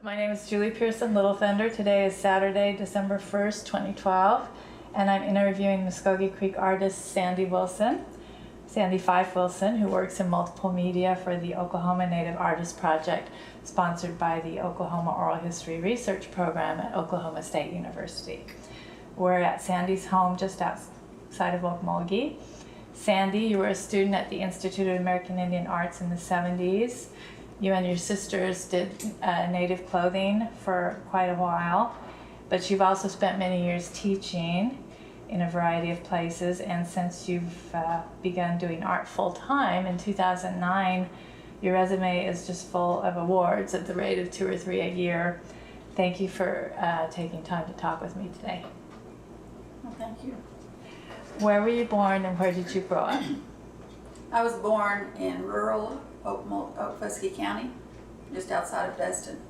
My name is Julie Pearson, Little Thunder. Today is Saturday, December 1st, 2012, and I'm interviewing Muskogee Creek artist Sandy Fife Wilson, who works in multiple media for the Oklahoma Native Artist Project, sponsored by the Oklahoma Oral History Research Program at Oklahoma State University. We're at Sandy's home just outside of Okmulgee. Sandy, you were a student at the Institute of American Indian Arts in the 70s. You and your sisters did native clothing for quite a while, but you've also spent many years teaching in a variety of places, and since you've begun doing art full-time in 2009, your resume is just full of awards at the rate of 2 or 3 a year. Thank you for taking time to talk with me today. Well, thank you. Where were you born and where did you grow up? I was born in rural Okmulgee County, just outside of Destin.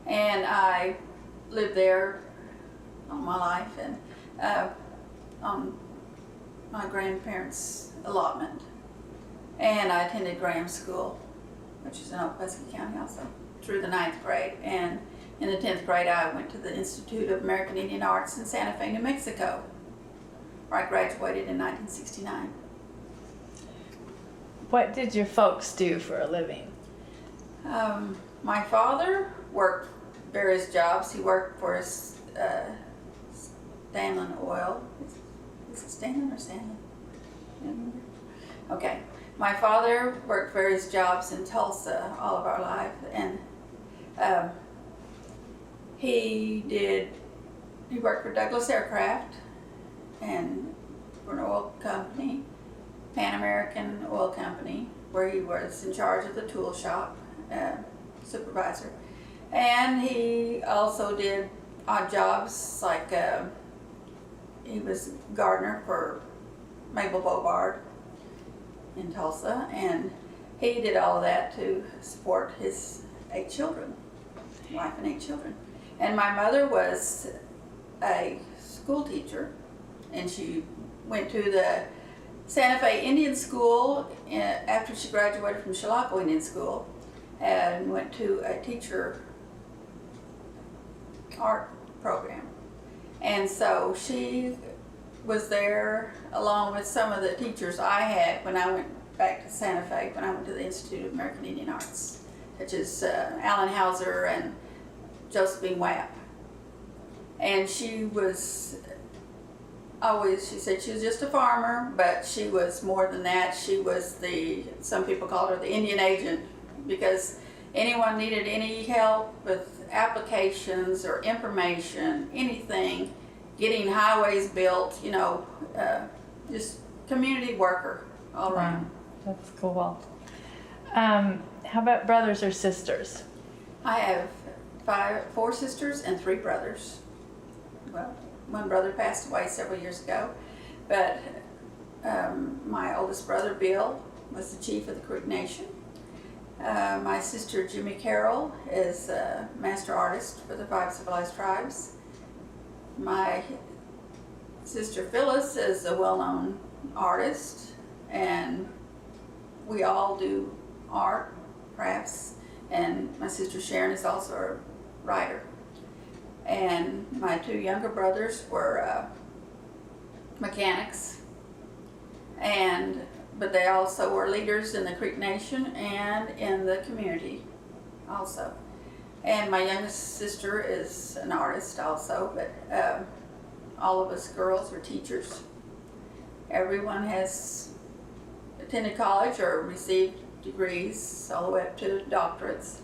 And I lived there all my life and on my grandparents' allotment. And I attended Graham School, which is in Okmulgee County also, through the 9th grade. And in the 10th grade, I went to the Institute of American Indian Arts in Santa Fe, New Mexico, where I graduated in 1969. What did your folks do for a living? My father worked various jobs. He worked for Stanlin Oil. Is it Stanlin or Stanlin? Okay. My father worked various jobs in Tulsa all of our life, and he worked for Douglas Aircraft and for an oil company, Pan American Oil Company, where he was in charge of the tool shop, supervisor. And he also did odd jobs, like he was gardener for Mabel Bobard in Tulsa, and he did all of that to support his 8 children, wife and 8 children. And my mother was a school teacher, and she went to the Santa Fe Indian School after she graduated from Chilocco Indian School, and went to a teacher art program. And so she was there along with some of the teachers I had when I went back to Santa Fe, when I went to the Institute of American Indian Arts, such as Alan Hauser and Josephine Wapp. And she was she said she was just a farmer, but she was more than that. She was some people called her the Indian agent, because anyone needed any help with applications or information, anything, getting highways built, just community worker all around. That's cool. How about brothers or sisters? I have 4 sisters and 3 brothers. Well, one brother passed away several years ago, but my oldest brother, Bill, was the chief of the Creek Nation. My sister, Jimmy Carroll, is a master artist for the 5 civilized tribes. My sister, Phyllis, is a well-known artist, and we all do art, crafts, and my sister Sharon is also a writer. And my 2 younger brothers were mechanics, but they also were leaders in the Creek Nation and in the community also. And my youngest sister is an artist also, but all of us girls are teachers. Everyone has attended college or received degrees all the way up to doctorates.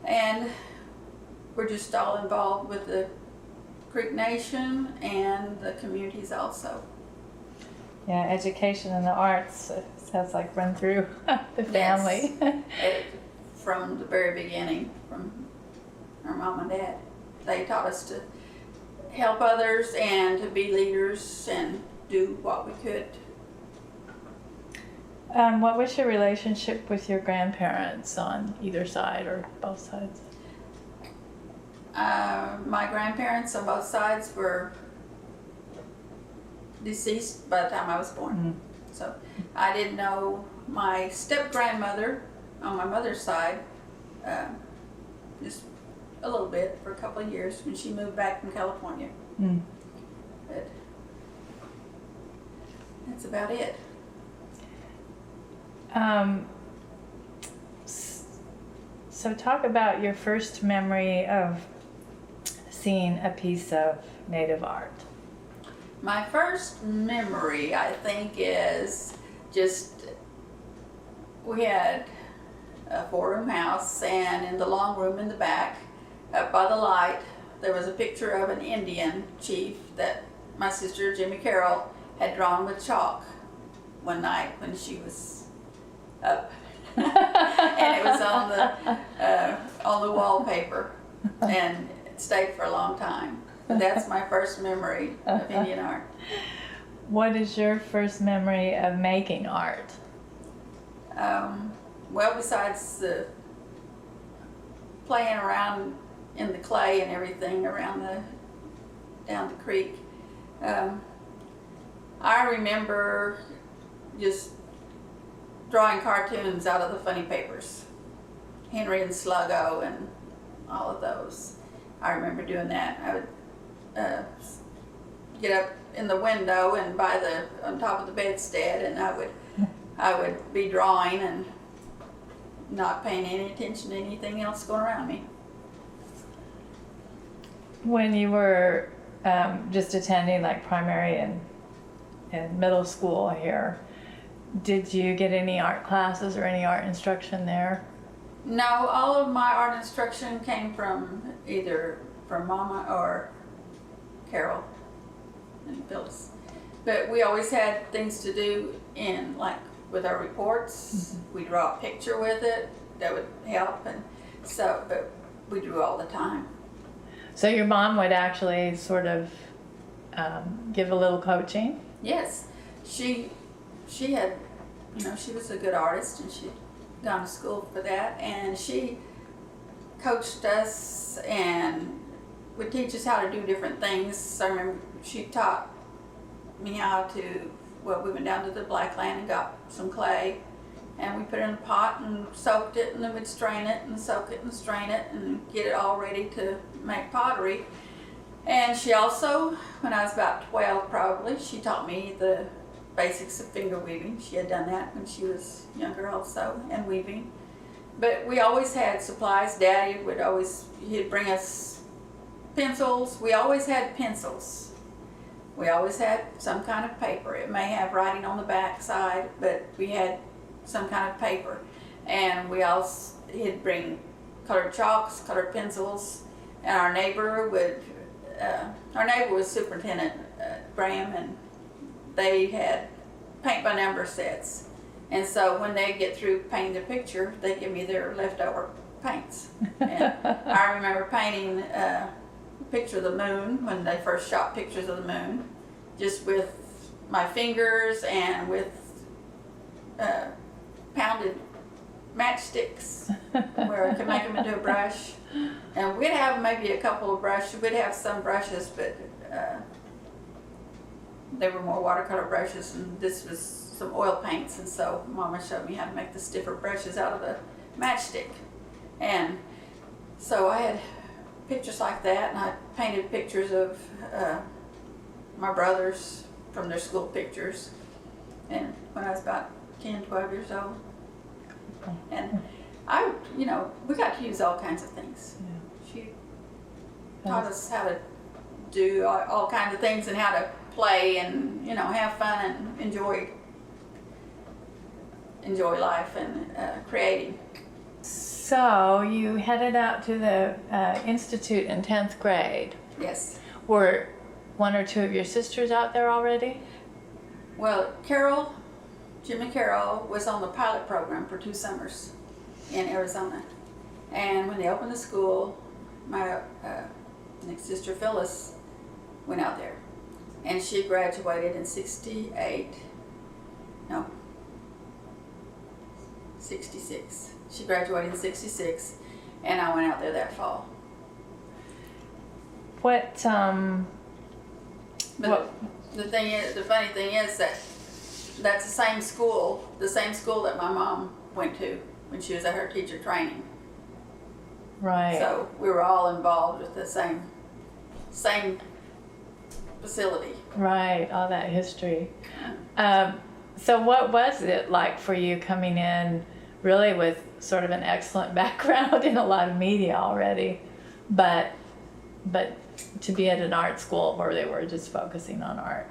And we're just all involved with the Creek Nation and the communities also. Yeah, education and the arts has like run through the family. Yes. From the very beginning, from our mom and dad. They taught us to help others and to be leaders and do what we could. What was your relationship with your grandparents on either side or both sides? My grandparents on both sides were deceased by the time I was born. Mm-hmm. So I didn't know my step-grandmother on my mother's side, just a little bit for a couple of years when she moved back from California. Mm. But that's about it. So talk about your first memory of seeing a piece of native art. My first memory, I think, is just we had a 4-room house, and in the long room in the back, up by the light, there was a picture of an Indian chief that my sister Jimmy Carroll had drawn with chalk one night when she was up, and it was on the wallpaper, and it stayed for a long time. But that's my first memory of Indian art. What is your first memory of making art? Well, besides the playing around in the clay and everything around down the creek, I remember just drawing cartoons out of the funny papers, Henry and Sluggo and all of those. I remember doing that. I would get up in the window and on top of the bedstead, and I would be drawing and not paying any attention to anything else going around me. When you were just attending like primary and middle school here, did you get any art classes or any art instruction there? No, all of my art instruction came from either from Mama or Carol and Phyllis. But we always had things to do in, like, with our reports. Mm-hmm. We draw a picture with it that would help, and so, but we drew all the time. So your mom would actually sort of give a little coaching? Yes, she had, she was a good artist, and she'd gone to school for that, and she coached us and would teach us how to do different things. I remember she taught me how to, we went down to the Black Land and got some clay, and we put it in a pot and soaked it, and then we'd strain it and soak it and strain it and get it all ready to make pottery. And she also, when I was about 12 probably, she taught me the basics of finger weaving. She had done that when she was younger also, and weaving. But we always had supplies. Daddy he'd bring us pencils. We always had pencils. We always had some kind of paper. It may have writing on the back side, but we had some kind of paper. And he'd bring colored chalks, colored pencils, and our neighbor was Superintendent Graham, and they had paint by number sets. And so when they get through painting the picture, they give me their leftover paints. And I remember painting a picture of the moon when they first shot pictures of the moon, just with my fingers and with pounded matchsticks where I could make them into a brush. And we'd have maybe a couple of brushes. We'd have some brushes, but they were more watercolor brushes, and this was some oil paints, and so Mama showed me how to make the stiffer brushes out of the matchstick. And so I had pictures like that, and I painted pictures of my brothers from their school pictures, and when I was about 10, 12 years old. And we got to use all kinds of things. Yeah. She taught us how to do all kinds of things and how to play and have fun and enjoy life and creating. So you headed out to the institute in 10th grade. Yes. Were one or two of your sisters out there already? Well, Jimmy Carroll was on the pilot program for 2 summers in Arizona, and when they opened the school, my next sister Phyllis went out there, and she graduated in 66. She graduated in 66, and I went out there that fall. But the funny thing is that that's the same school that my mom went to when she was at her teacher training. Right. So we were all involved with the same facility. Right, all that history. So what was it like for you coming in really with sort of an excellent background in a lot of media already, but to be at an art school where they were just focusing on art?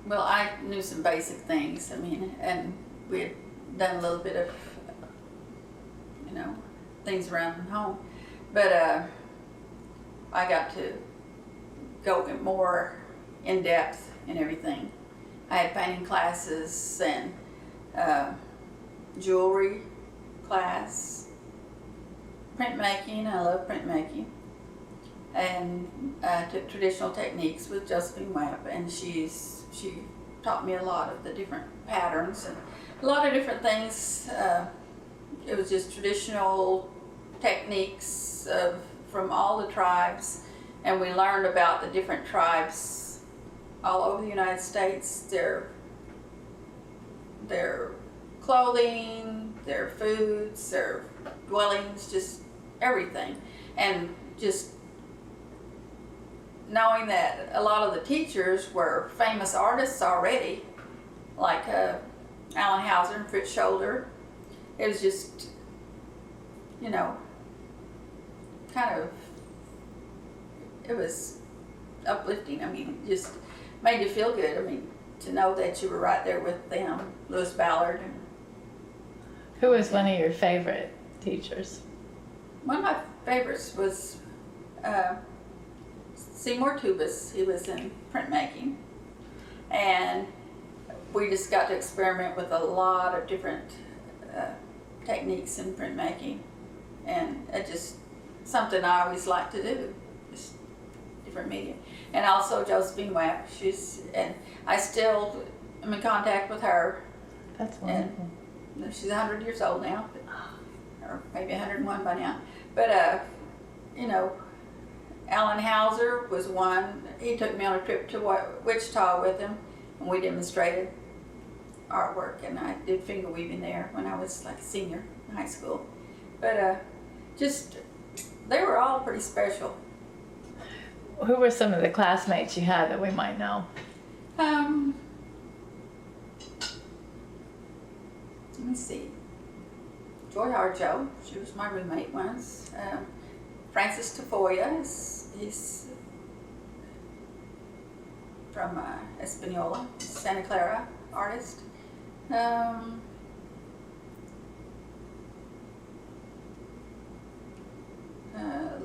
Well, I knew some basic things, and we had done a little bit of, things around home. But I got to go more in depth in everything. I had painting classes and jewelry class, printmaking. I love printmaking. And took traditional techniques with Josephine Webb, and she taught me a lot of the different patterns and a lot of different things. It was just traditional techniques from all the tribes, and we learned about the different tribes all over the United States, their clothing, their foods, their dwellings, just everything. And just knowing that a lot of the teachers were famous artists already, like Alan Hauser and Fritz Scholder. It was just, it was uplifting. Just made you feel good. To know that you were right there with them, Louis Ballard. Who was one of your favorite teachers? One of my favorites was Seymour Tubus. He was in printmaking, and we just got to experiment with a lot of different techniques in printmaking, and it's just something I always like to do, just different media. And also Josephine Webb, and I still am in contact with her. That's wonderful. And she's 100 years old now, or maybe 101 by now. But Alan Hauser was one. He took me on a trip to Wichita with him, and we demonstrated artwork, and I did finger weaving there when I was like a senior in high school. But they were all pretty special. Who were some of the classmates you had that we might know? Let me see. Joy Harjo, she was my roommate once. Francis Tafoya, he's from Espanola, Santa Clara artist.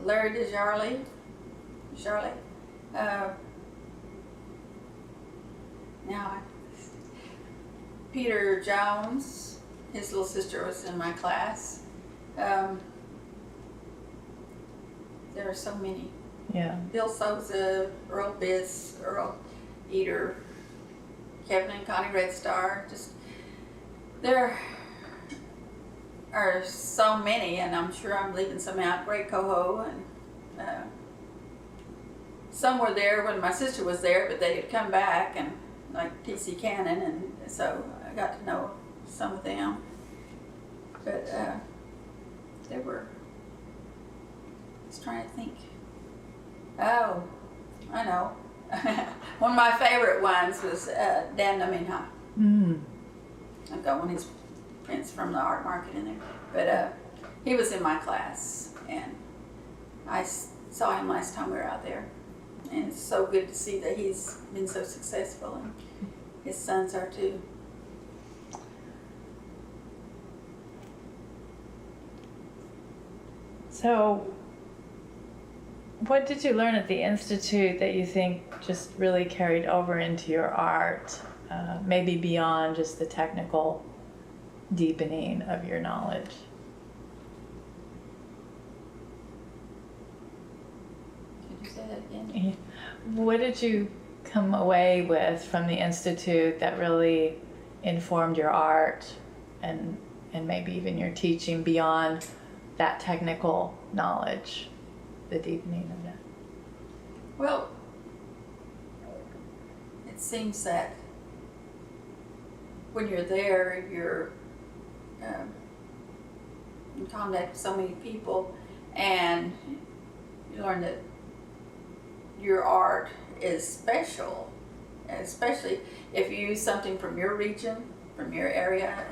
Larry DeJarley. Peter Jones, his little sister was in my class. There are so many. Yeah. Bill Souza, Earl Biss, Earl Eater, Kevin and Connie Red Star. There are so many, and I'm sure I'm leaving some out. Ray Coho, and some were there when my sister was there, but they had come back, and like T.C. Cannon, and so I got to know some of them. But they were. I was trying to think. Oh, I know. One of my favorite ones was Dan Naminha. I've got one of his prints from the art market in there. But he was in my class, and I saw him last time we were out there. And it's so good to see that he's been so successful, and his sons are too. So, what did you learn at the Institute that you think just really carried over into your art, maybe beyond just the technical deepening of your knowledge? Could you say that again? What did you come away with from the Institute that really informed your art and maybe even your teaching beyond that technical knowledge, the deepening of that? Well, it seems that when you're there, in contact with so many people, and you learn that your art is special, especially if you use something from your region, from your area,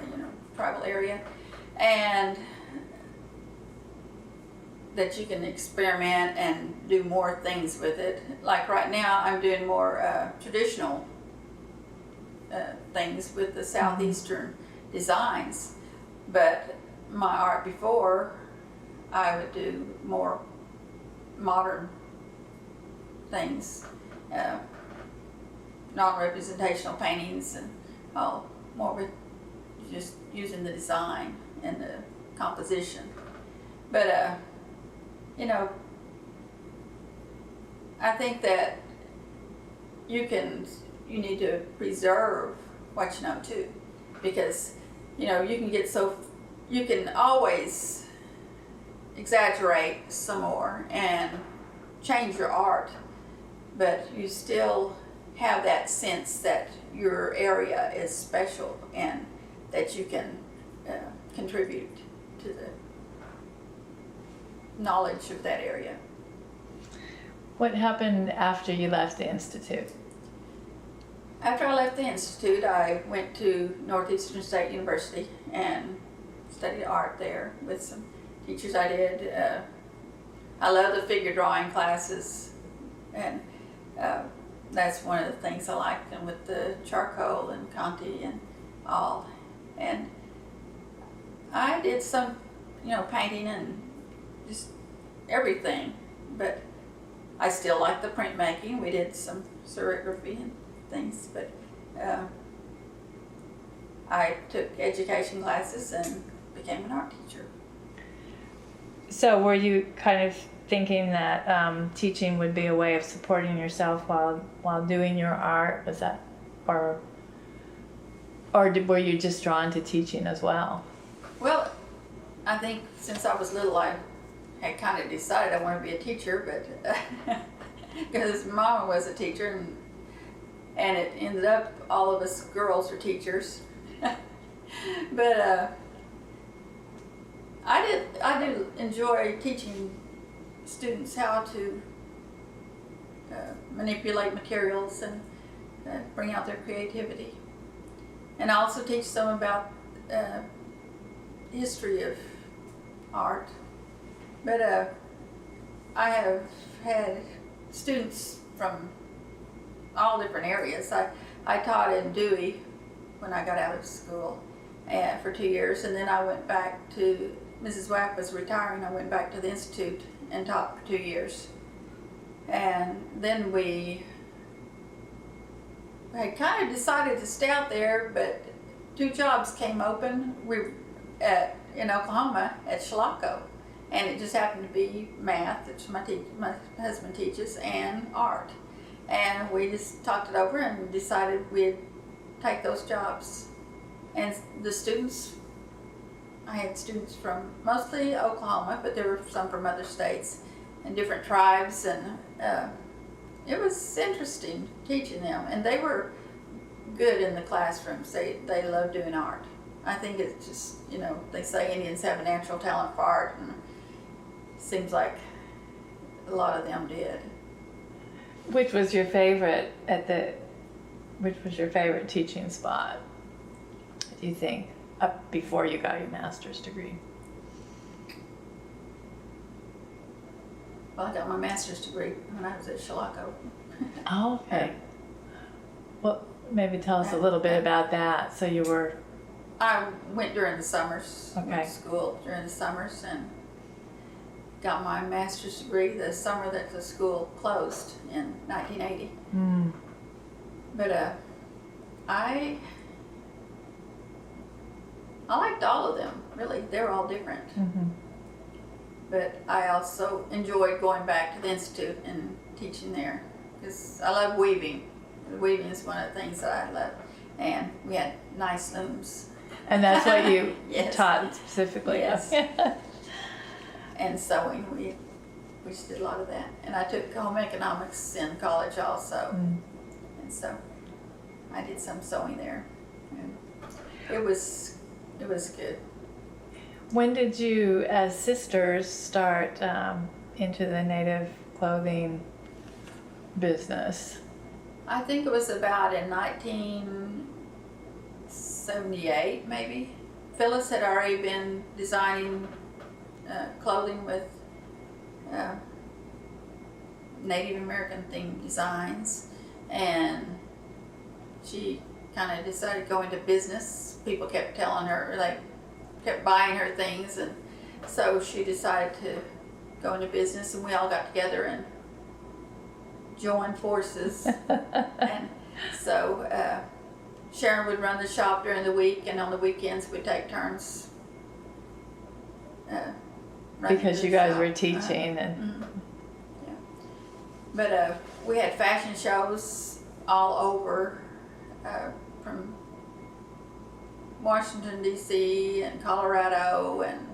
tribal area, and that you can experiment and do more things with it. Like right now, I'm doing more traditional things with the southeastern designs, but my art before, I would do more modern things, non-representational paintings, and all more with just using the design and the composition. But I think that you need to preserve what you know too, because you can always exaggerate some more and change your art, but you still have that sense that your area is special and that you can contribute to the knowledge of that area. What happened after you left the Institute? After I left the Institute, I went to Northeastern State University and studied art there with some teachers I did. I love the figure drawing classes, and that's one of the things I liked, and with the charcoal and Conti and all. And I did some, painting and just everything, but I still like the printmaking. We did some serigraphy and things, but I took education classes and became an art teacher. So were you kind of thinking that teaching would be a way of supporting yourself while doing your art? Was that, or were you just drawn to teaching as well? Well, I think since I was little, I had kind of decided I wanted to be a teacher, but because Mama was a teacher, and it ended up all of us girls are teachers. But I do enjoy teaching students how to manipulate materials and bring out their creativity. And I also teach them about history of art. But I have had students from all different areas. I taught in Dewey when I got out of school for 2 years, and then I went back to, Mrs. Wack was retiring, I went back to the Institute and taught for 2 years. And then we had kind of decided to stay out there, but 2 jobs came open. In Oklahoma at Chilocco, and it just happened to be math, which my husband teaches, and art. And we just talked it over and decided we'd take those jobs. And the students, I had students from mostly Oklahoma, but there were some from other states and different tribes, and it was interesting teaching them. And they were good in the classrooms. They loved doing art. I think it's just, they say Indians have a natural talent for art, and it seems like a lot of them did. Which was your favorite teaching spot, do you think, up before you got your master's degree? Well, I got my master's degree when I was at Chilocco. Oh, okay. Well, maybe tell us a little bit about that. So you were... I went during the summers, okay. Went to school during the summers, and got my master's degree the summer that the school closed in 1980. Mm. But I liked all of them, really. They were all different. Mm-hmm. But I also enjoyed going back to the Institute and teaching there, because I love weaving. Weaving is one of the things that I love. And we had nice looms. And that's what you yes. taught specifically? Yes. And sewing, we just did a lot of that. And I took home economics in college also. Mm. And so I did some sewing there. And it was good. When did you, as sisters, start into the native clothing business? I think it was about in 1978, maybe. Phyllis had already been designing clothing with Native American themed designs, and she kind of decided to go into business. People kept telling her, like, kept buying her things, and so she decided to go into business, and we all got together and joined forces. And so Sharon would run the shop during the week, and on the weekends we'd take turns running Because the you guys shop. were teaching and Yeah. But we had fashion shows all over, from Washington D.C. and Colorado, and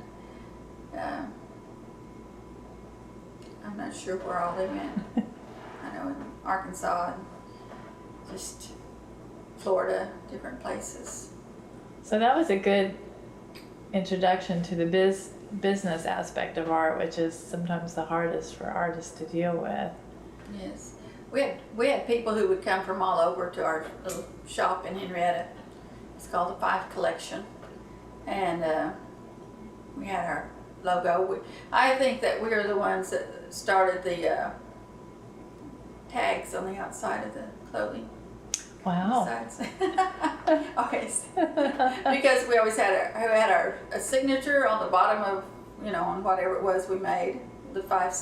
I'm not sure where all they went. I know in Arkansas and just Florida, different places. so that was a good introduction to the business aspect of art, which is sometimes the hardest for artists to deal with. Yes, we had people who would come from all over to our little shop in Henrietta. It's called the Fife Collection, and we had our logo. I think that we were the ones that started the tags on the outside of the clothing. Wow. Okay, because we always had a signature on the bottom of, on whatever it was we made. The five,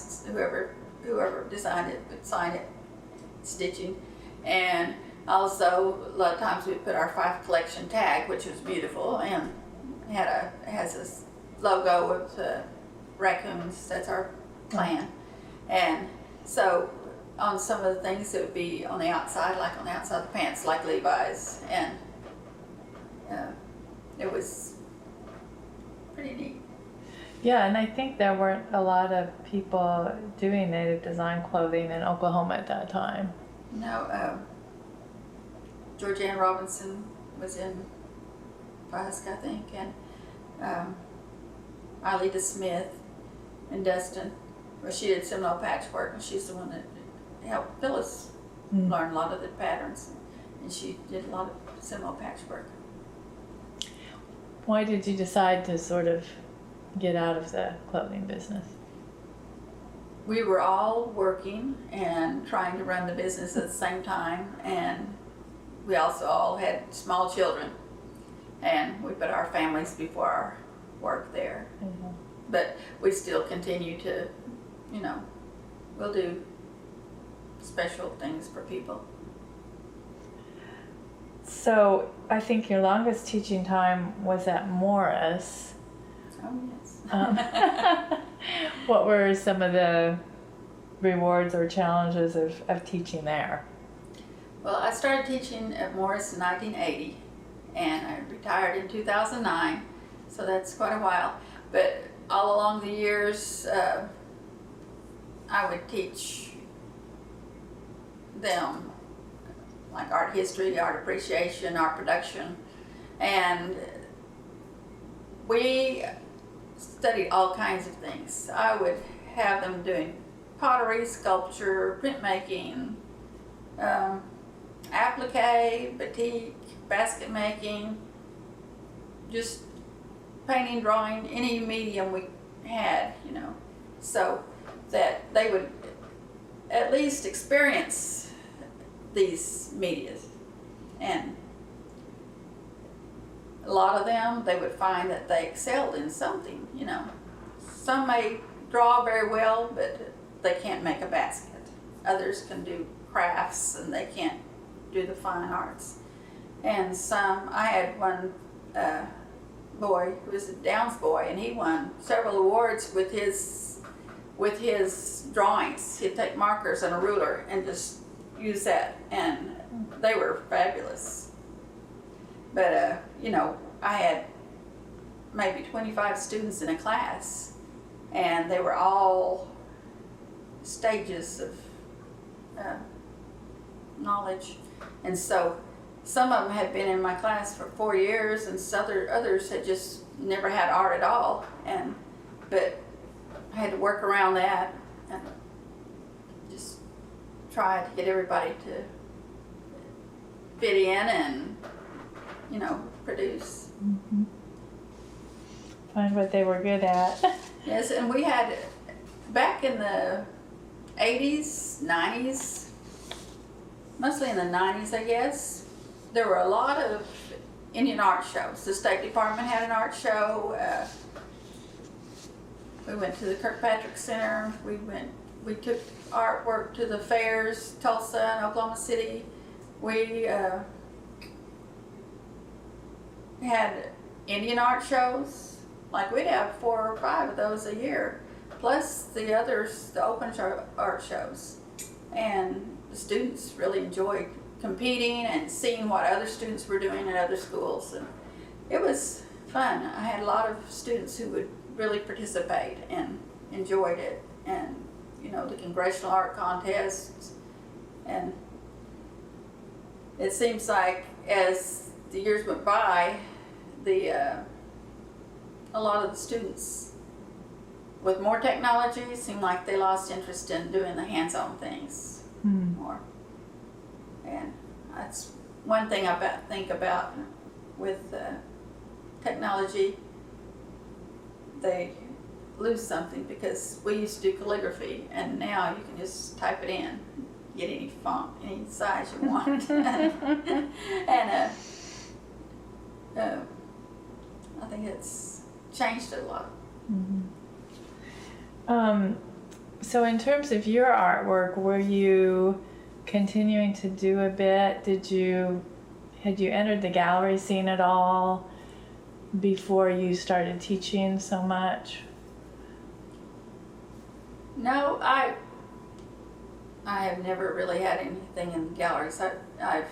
whoever designed it would sign it, stitching, and also a lot of times we put our Fife Collection tag, which was beautiful, and it has this logo of raccoons. That's our clan, and so on some of the things it would be on the outside, like on the outside of the pants, like Levi's, and it was pretty neat. Yeah, and I think there weren't a lot of people doing native design clothing in Oklahoma at that time. No, Georgianne Robinson was in Fisk, I think, and Alita Smith and Dustin. Well, she did Seminole patchwork, and she's the one that helped Phyllis learn a lot of the patterns, and she did a lot of Seminole patchwork. Why did you decide to sort of get out of the clothing business? We were all working and trying to run the business at the same time, and we also all had small children, and we put our families before our work there. Mm-hmm. But we still continue to, we'll do special things for people. So I think your longest teaching time was at Morris. Oh, yes. What were some of the rewards or challenges of teaching there? Well, I started teaching at Morris in 1980, and I retired in 2009, so that's quite a while. But all along the years, I would teach them like art history, art appreciation, art production, and we studied all kinds of things. I would have them doing pottery, sculpture, printmaking, applique, batik, basket making, just painting, drawing, any medium we had, so that they would at least experience these medias. And a lot of them, they would find that they excelled in something, Some may draw very well, but they can't make a basket. Others can do crafts, and they can't do the fine arts. And I had one boy who was a Downs boy, and he won several awards with his drawings. He'd take markers and a ruler and just use that, and they were fabulous. But I had maybe 25 students in a class, and they were all stages of knowledge, and so some of them had been in my class for 4 years, and others had just never had art at all. But I had to work around that and just try to get everybody to fit in and, produce. Mm-hmm. Find what they were good at. Yes, and we had, back in the 80s, 90s, mostly in the 90s, I guess, there were a lot of Indian art shows. The State Department had an art show. We went to the Kirkpatrick Center. We took artwork to the fairs, Tulsa and Oklahoma City. We had Indian art shows. Like, we'd have 4 or 5 of those a year, plus the others, the open art shows. And the students really enjoyed competing and seeing what other students were doing at other schools. And it was fun. I had a lot of students who would really participate and enjoyed it. And, the congressional art contests. And it seems like as the years went by, a lot of the students with more technology seemed like they lost interest in doing the hands-on things more. And that's one thing I think about with technology. They lose something, because we used to do calligraphy, and now you can just type it in, get any font, any size you want. And I think it's changed a lot. Mm-hmm. So in terms of your artwork, were you continuing to do a bit? Had you entered the gallery scene at all before you started teaching so much? No, I have never really had anything in galleries. I've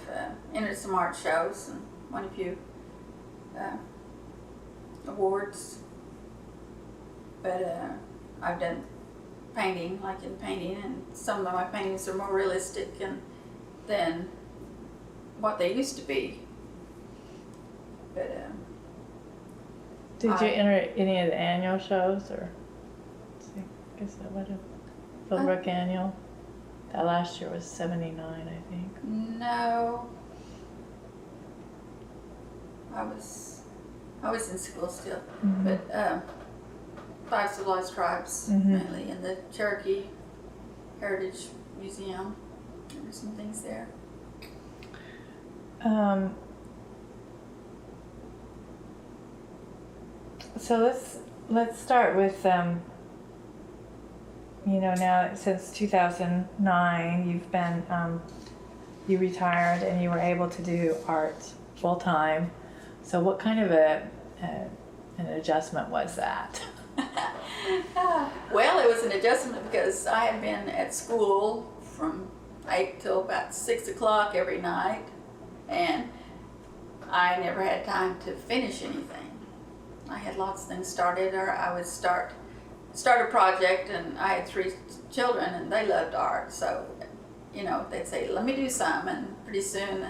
entered some art shows and won a few awards, but I've done painting, and some of my paintings are more realistic than what they used to be. But did you enter any of the annual shows, or I guess that would have Philbrook Annual? That last year was 79, I think. No, I was in school still, but Five Civilized Tribes mainly, in the Cherokee Heritage Museum. There's some things there. So let's start with now since 2009 you've been you retired and you were able to do art full time. So what kind of an adjustment was that? Well, it was an adjustment because I had been at school from 8 till about 6 o'clock every night, and I never had time to finish anything. I had lots of things started, or I would start a project, and I had 3 children and they loved art, so they'd say, let me do some, and pretty soon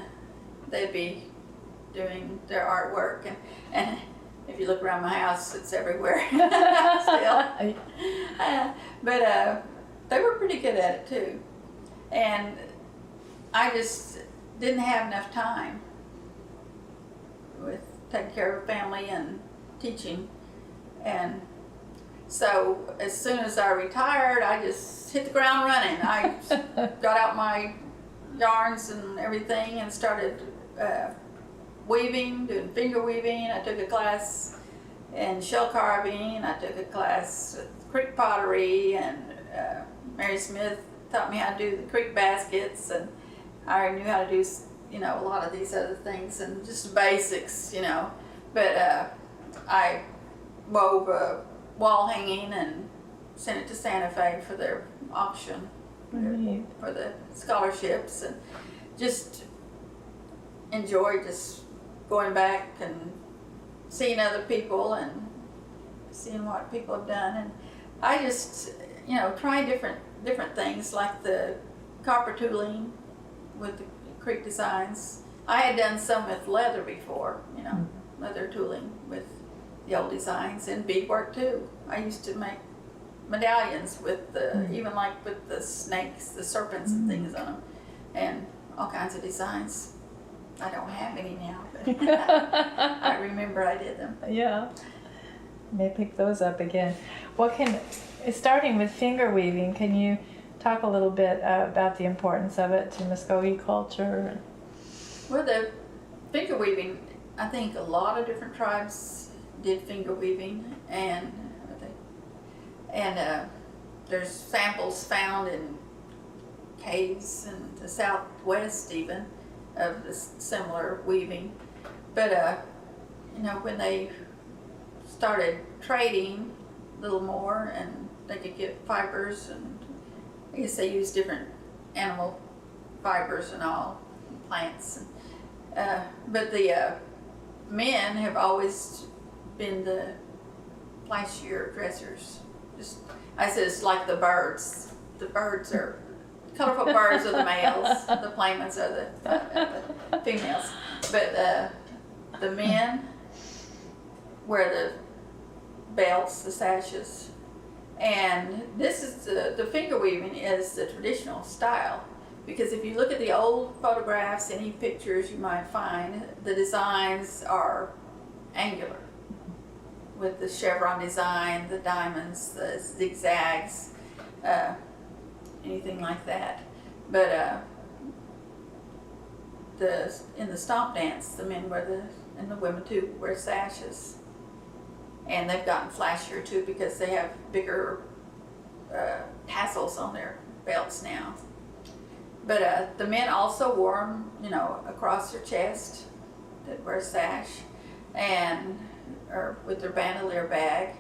they'd be doing their artwork, and if you look around my house, it's everywhere still. But they were pretty good at it too, and I just didn't have enough time with taking care of a family and teaching. And so as soon as I retired, I just hit the ground running. I got out my yarns and everything and started weaving, doing finger weaving. I took a class in shell carving. I took a class with creek pottery, and Mary Smith taught me how to do the creek baskets, and I already knew how to do a lot of these other things, and just basics, But I wove a wall hanging and sent it to Santa Fe for their auction, for the scholarships, and just enjoyed just going back and seeing other people and seeing what people have done. And I just try different things, like the copper tooling with the creek designs. I had done some with leather before, you know, leather tooling with the old designs, and beadwork too. I used to make medallions with the, even like with the snakes, the serpents and things on them, and all kinds of designs. I don't have any now, but I remember I did them. Yeah. May pick those up again. Starting with finger weaving, can you talk a little bit about the importance of it to Muskogee culture? Well, the finger weaving, I think a lot of different tribes did finger weaving, and there's samples found in caves in the southwest even of this similar weaving. But you know, when they started trading a little more and they could get fibers, and I guess they used different animal fibers and all, plants. But the men have always been the flashier dressers. I said it's like the birds. The birds are colorful birds are the males. The plain ones are the females. But the men wear the belts, the sashes, and this is the finger weaving is the traditional style. Because if you look at the old photographs, any pictures you might find, the designs are angular, with the chevron design, the diamonds, the zigzags, anything like that. But in the stomp dance, the men wear and the women too, wear sashes. And they've gotten flashier too because they have bigger tassels on their belts now. But the men also wore them, you know, across their chest. They'd wear a sash, or with their bandolier bag.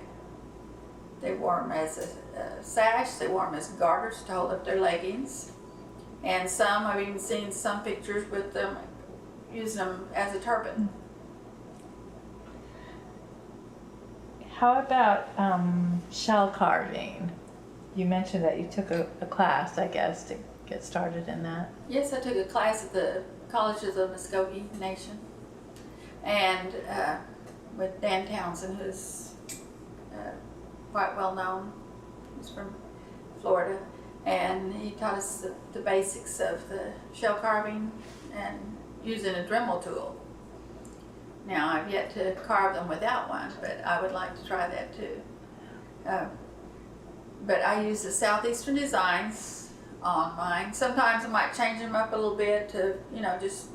They wore them as a sash. They wore them as garters to hold up their leggings. And some, I've even seen some pictures with them using them as a turban. How about shell carving? You mentioned that you took a class, I guess, to get started in that. Yes, I took a class at the College of the Muskogee Nation, and with Dan Townsend, who's quite well known. He's from Florida, and he taught us the basics of the shell carving and using a Dremel tool. Now, I've yet to carve them without one, but I would like to try that too. But I use the Southeastern designs on mine. Sometimes I might change them up a little bit to, you know, just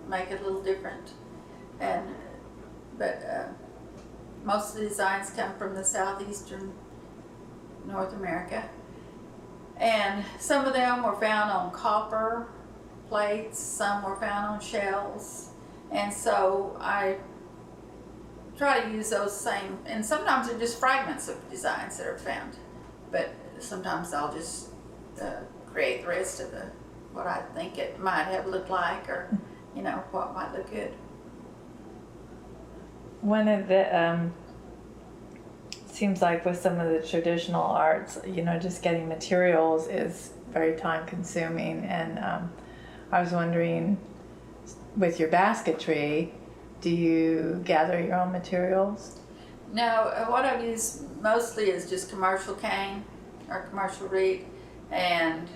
make it a little different. But most of the designs come from the Southeastern North America. And some of them were found on copper plates, some were found on shells. And so I try to use those same, and sometimes they're just fragments of designs that are found. But sometimes I'll just create the rest of what I think it might have looked like, or, you know, what might look good. One of the, seems like with some of the traditional arts, you know, just getting materials is very time consuming. And I was wondering, with your basketry, do you gather your own materials? No, what I've used mostly is just commercial cane or commercial reed, and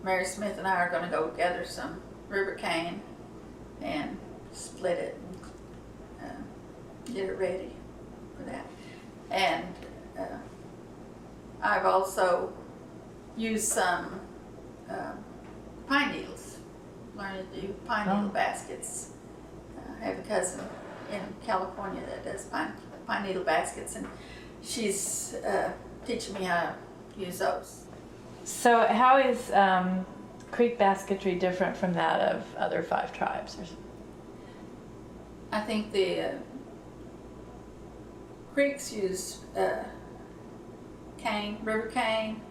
Mary Smith and I are going to go gather some river cane and split it and get it ready for that. And I've also used some pine needles, learned to do pine needle baskets. I have a cousin in California that does pine needle baskets, and she's teaching me how to use those. So how is Creek basketry different from that of other 5 tribes? I think the Creeks use cane, river cane,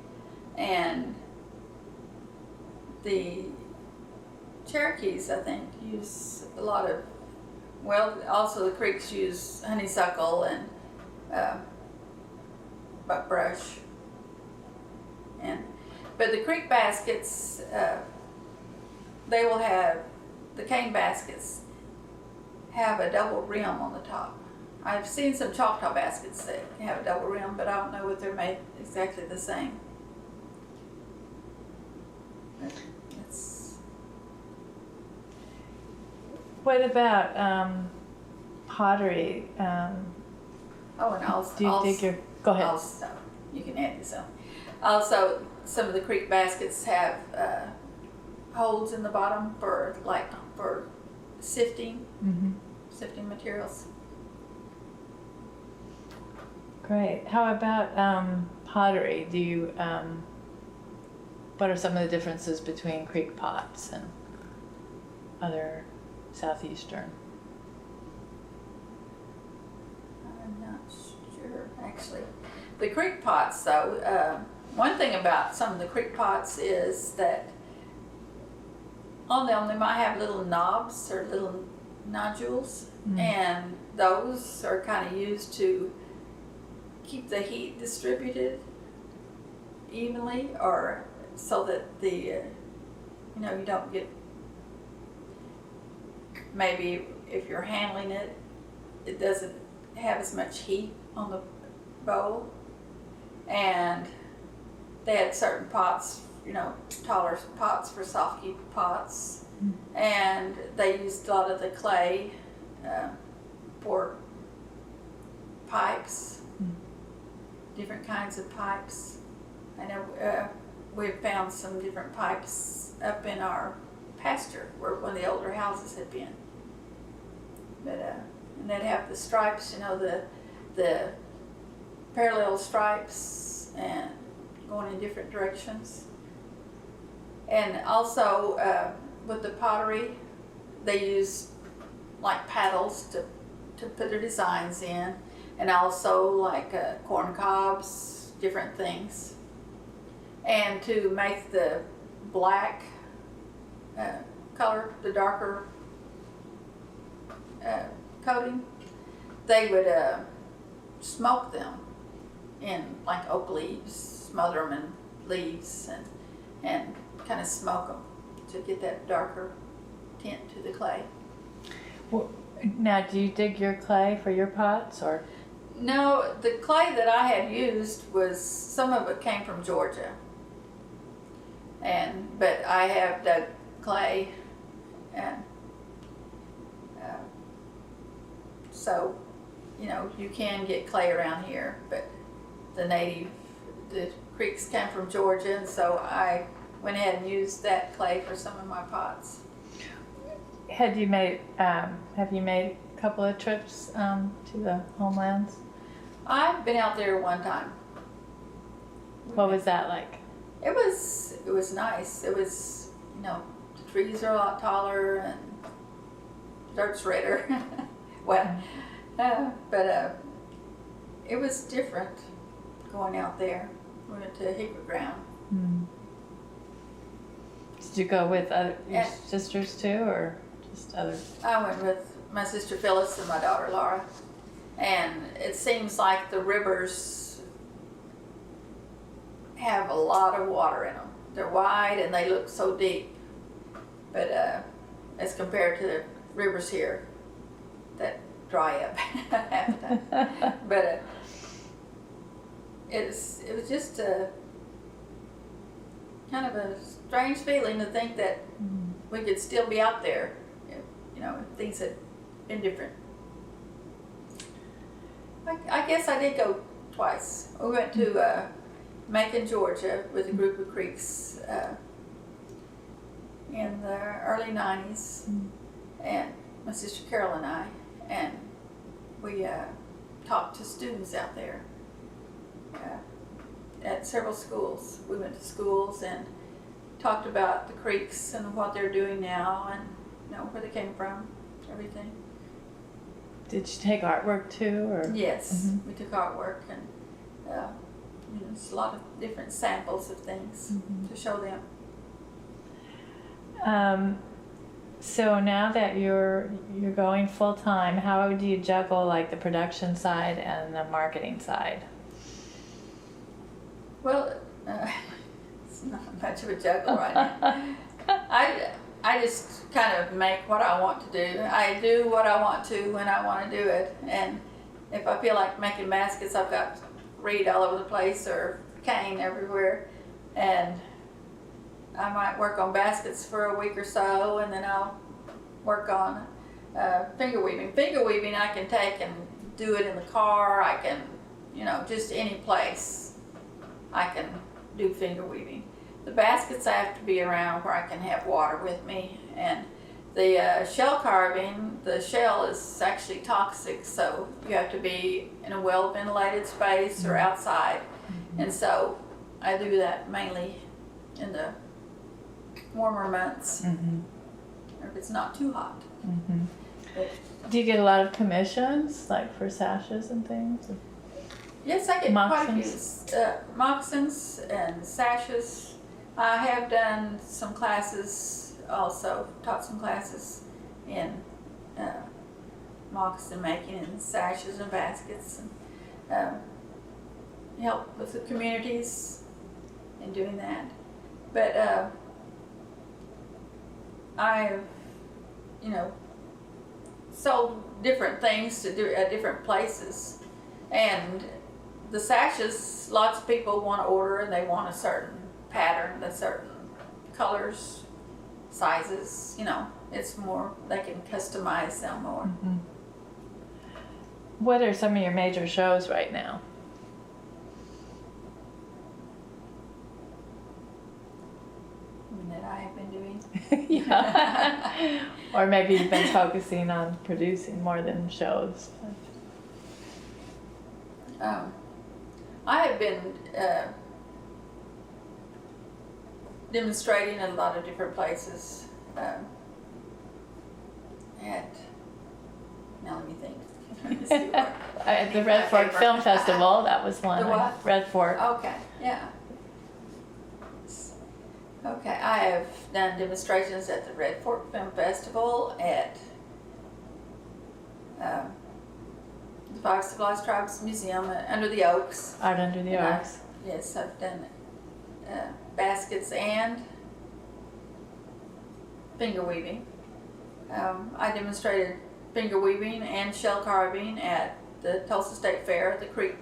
and the Cherokees, I think, use a lot of, well, also the Creeks use honeysuckle and buckbrush. But the Creek baskets, they will have the cane baskets have a double rim on the top. I've seen some Choctaw baskets that have a double rim, but I don't know if they're made exactly the same. It's What about pottery? oh, and also Do you dig your? Go ahead. Also, you can add this on. Also, some of the creek baskets have holes in the bottom for sifting, sifting materials. Great. How about pottery? Do you? What are some of the differences between creek pots and other southeastern? I'm not sure, actually. The creek pots, though, one thing about some of the creek pots is that on them they might have little knobs or little nodules, and those are kind of used to keep the heat distributed evenly, or so that the you don't get, maybe if you're handling it, it doesn't have as much heat on the bowl. And they had certain pots, taller pots for soft keep pots, and they used a lot of the clay for pipes, different kinds of pipes. I know we've found some different pipes up in our pasture where one of the older houses had been. But and they'd have the stripes, the parallel stripes and going in different directions. And also with the pottery, they use like paddles to put their designs in, and also like corn cobs, different things. And to make the black color, the darker coating, they would smoke them in like oak leaves, smother them in leaves, and kind of smoke them to get that darker tint to the clay. Well, now, do you dig your clay for your pots, or? No, the clay that I had used was, some of it came from Georgia, but I have dug clay, and so you can get clay around here, but the creeks came from Georgia, and so I went ahead and used that clay for some of my pots. Have you made a couple of trips to the homelands? I've been out there one time. What was that like? It was nice. It was, the trees are a lot taller and dirt's redder. Well, but it was different going out there. We went to Hickory Ground. Did you go with your sisters too, or just others? I went with my sister Phyllis and my daughter Laura. And it seems like the rivers have a lot of water in them. They're wide and they look so deep. But as compared to the rivers here that dry up half the time. But it was just a kind of a strange feeling to think that we could still be out there, if things had been different. I guess I did go twice. We went to Macon, Georgia with a group of creeks in the early 90s, and my sister Carol and I, and we talked to students out there at several schools. We went to schools and talked about the creeks and what they're doing now, and where they came from, everything. Did you take artwork too, or? Yes, we took artwork, and there's a lot of different samples of things to show them. So now that you're going full time, how do you juggle like the production side and the marketing side? Well, it's not much of a juggle right now. I just kind of make what I want to do. I do what I want to when I want to do it. And if I feel like making baskets, I've got reed all over the place or cane everywhere. And I might work on baskets for a week or so, and then I'll work on finger weaving. Finger weaving I can take and do it in the car. I can, just any place I can do finger weaving. The baskets I have to be around where I can have water with me. And the shell carving, the shell is actually toxic, so you have to be in a well-ventilated space or outside. And so I do that mainly in the warmer months, or if it's not too hot. But, Do you get a lot of commissions, like for sashes and things? yes, I get Moccasins? quite a few moccasins and sashes. I have done some classes also, taught some classes in moccasin making and sashes and baskets, and help with the communities in doing that. But I've, sold different things to do at different places. And the sashes, lots of people want to order and they want a certain pattern, the certain colors, sizes, it's more, they can customize them more. What are some of your major shows right now? That I have been doing. Yeah. Or maybe you've been focusing on producing more than shows. I have been demonstrating in a lot of different places. Now let me think. Let's see what- At the Red Fork Film Festival, that was one. The what? Red Fork. Okay, yeah. Okay, I have done demonstrations at the Red Fork Film Festival, at the Five Civilized Tribes Museum under the Oaks. Art Under the And Oaks. Yes, I've done baskets and finger weaving. I demonstrated finger weaving and shell carving at the Tulsa State Fair at the Creek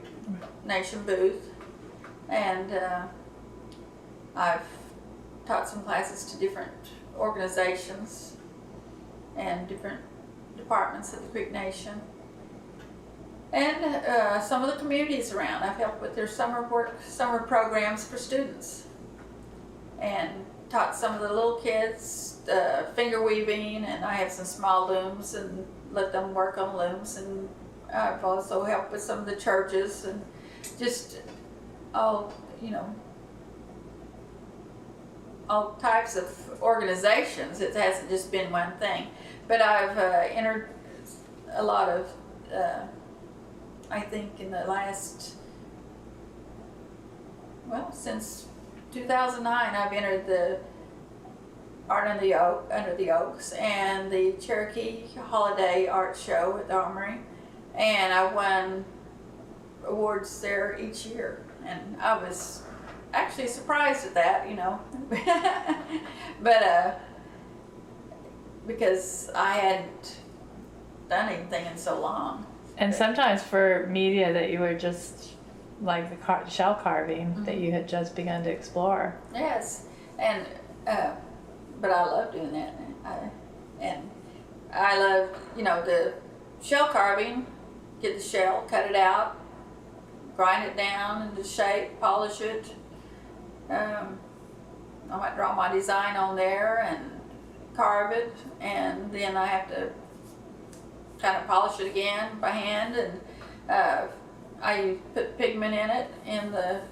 Nation booth. And I've taught some classes to different organizations and different departments of the Creek Nation. And some of the communities around. I've helped with their summer programs for students. And taught some of the little kids finger weaving, and I have some small looms and let them work on looms. And I've also helped with some of the churches and just all types of organizations. It hasn't just been one thing. But I've entered a lot of, I think in the last, since 2009, I've entered the Art Under the Oaks and the Cherokee Holiday Art Show at the Armory. And I won awards there each year. And I was actually surprised at that, but because I hadn't done anything in so long. And sometimes for media that you were just like the shell carving that you had just begun to explore. Yes, and but I love doing that. And I love, the shell carving. Get the shell, cut it out, grind it down into shape, polish it. I might draw my design on there and carve it, and then I have to kind of polish it again by hand, and I put pigment in it in the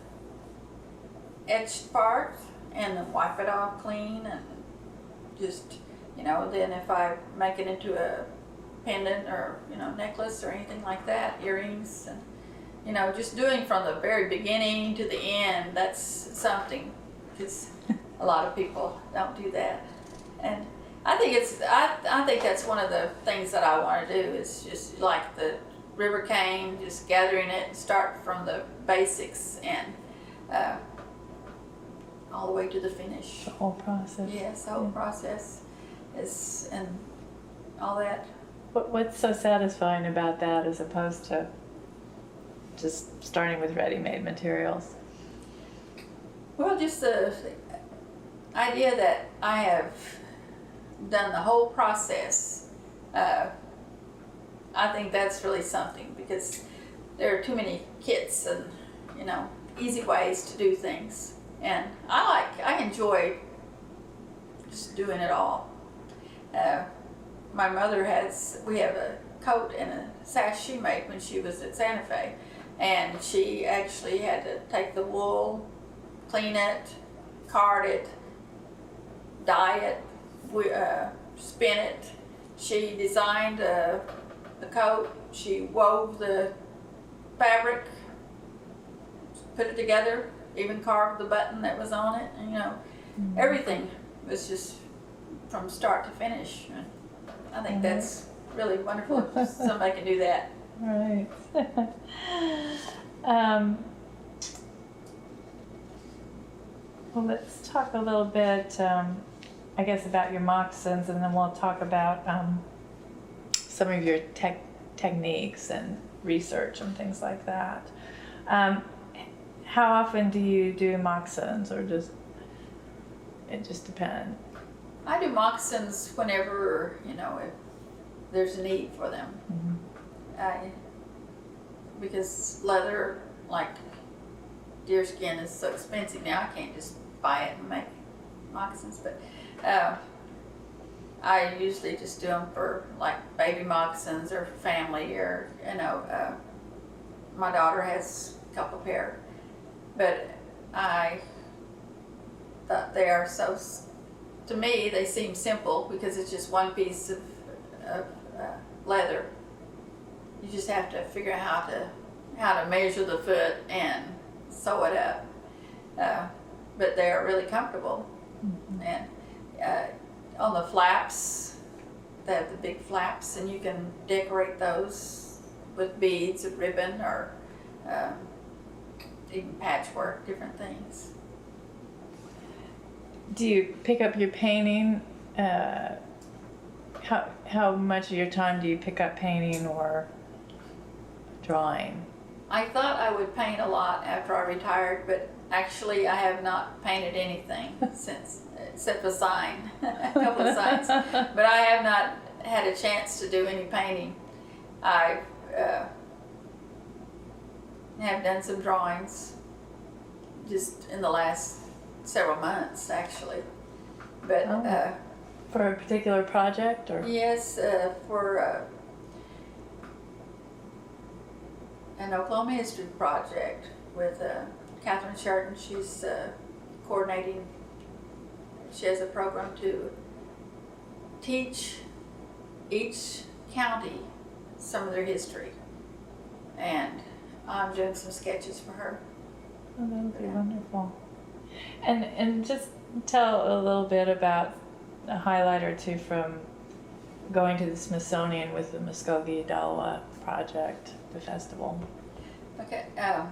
etched part, and then wipe it off clean, and just, then if I make it into a pendant or, necklace or anything like that, earrings, and just doing from the very beginning to the end, that's something, because a lot of people don't do that. And I think I think that's one of the things that I want to do, is just like the river cane, just gathering it and start from the basics and all the way to the finish. The whole process. Yes, the whole process. is and all that. What's so satisfying about that as opposed to just starting with ready-made materials? Well, just the idea that I have done the whole process. I think that's really something, because there are too many kits and, easy ways to do things. And I enjoy just doing it all. My mother we have a coat and a sash she made when she was at Santa Fe. And she actually had to take the wool, clean it, card it, dye it, spin it. She designed the coat. She wove the fabric, put it together, even carved the button that was on it. Everything was just from start to finish. And I think that's really wonderful if somebody can do that. Right. Well, let's talk a little bit, I guess, about your moccasins, and then we'll talk about some of your techniques and research and things like that. How often do you do moccasins, or it just depends? I do moccasins whenever, if there's a need for them. Because leather, like deerskin, is so expensive now, I can't just buy it and make moccasins. But I usually just do them for like baby moccasins or family, or my daughter has a couple pair. But I thought they are so, to me, they seem simple because it's just one piece of leather. You just have to figure out how to measure the foot and sew it up. But they are really comfortable. And on the flaps, they have the big flaps, and you can decorate those with beads of ribbon, or even patchwork, different things. Do you pick up your painting? How much of your time do you pick up painting or drawing? I thought I would paint a lot after I retired, but actually I have not painted anything since, except a sign, a couple of signs. But I have not had a chance to do any painting. I have done some drawings just in the last several months, actually. But for a particular project, or? Yes, for an Oklahoma history project with Catherine Sheridan. She's coordinating. She has a program to teach each county some of their history, and I'm doing some sketches for her. Oh, that would be wonderful. And just tell a little bit about a highlight or two from going to the Smithsonian with the Muskogee Dalawa project, the festival. Okay. I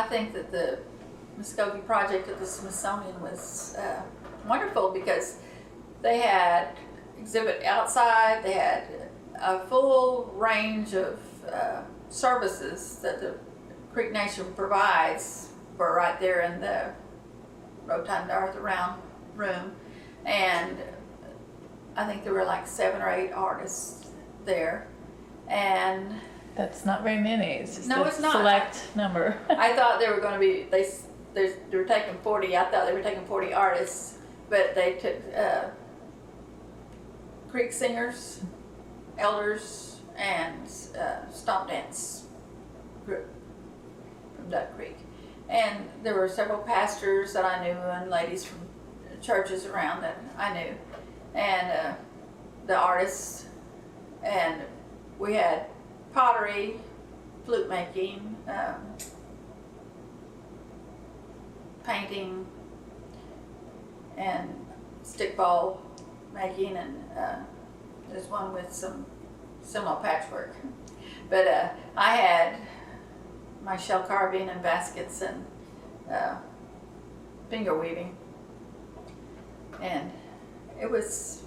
think that the Muskogee project at the Smithsonian was wonderful, because they had exhibit outside. They had a full range of services that the Creek Nation provides. Were right there in the rotunda, or the round room, and I think there were like 7 or 8 artists there, and that's not very many. It's just no, it's not. Select number. I thought they were going to be. They were taking 40. I thought they were taking 40 artists, but they took Creek singers, elders, and stomp dance group from Duck Creek. And there were several pastors that I knew, and ladies from churches around that I knew, and the artists. And we had pottery, flute making, painting, and stickball making, and there's one with some similar patchwork. But I had my shell carving and baskets and finger weaving, and it was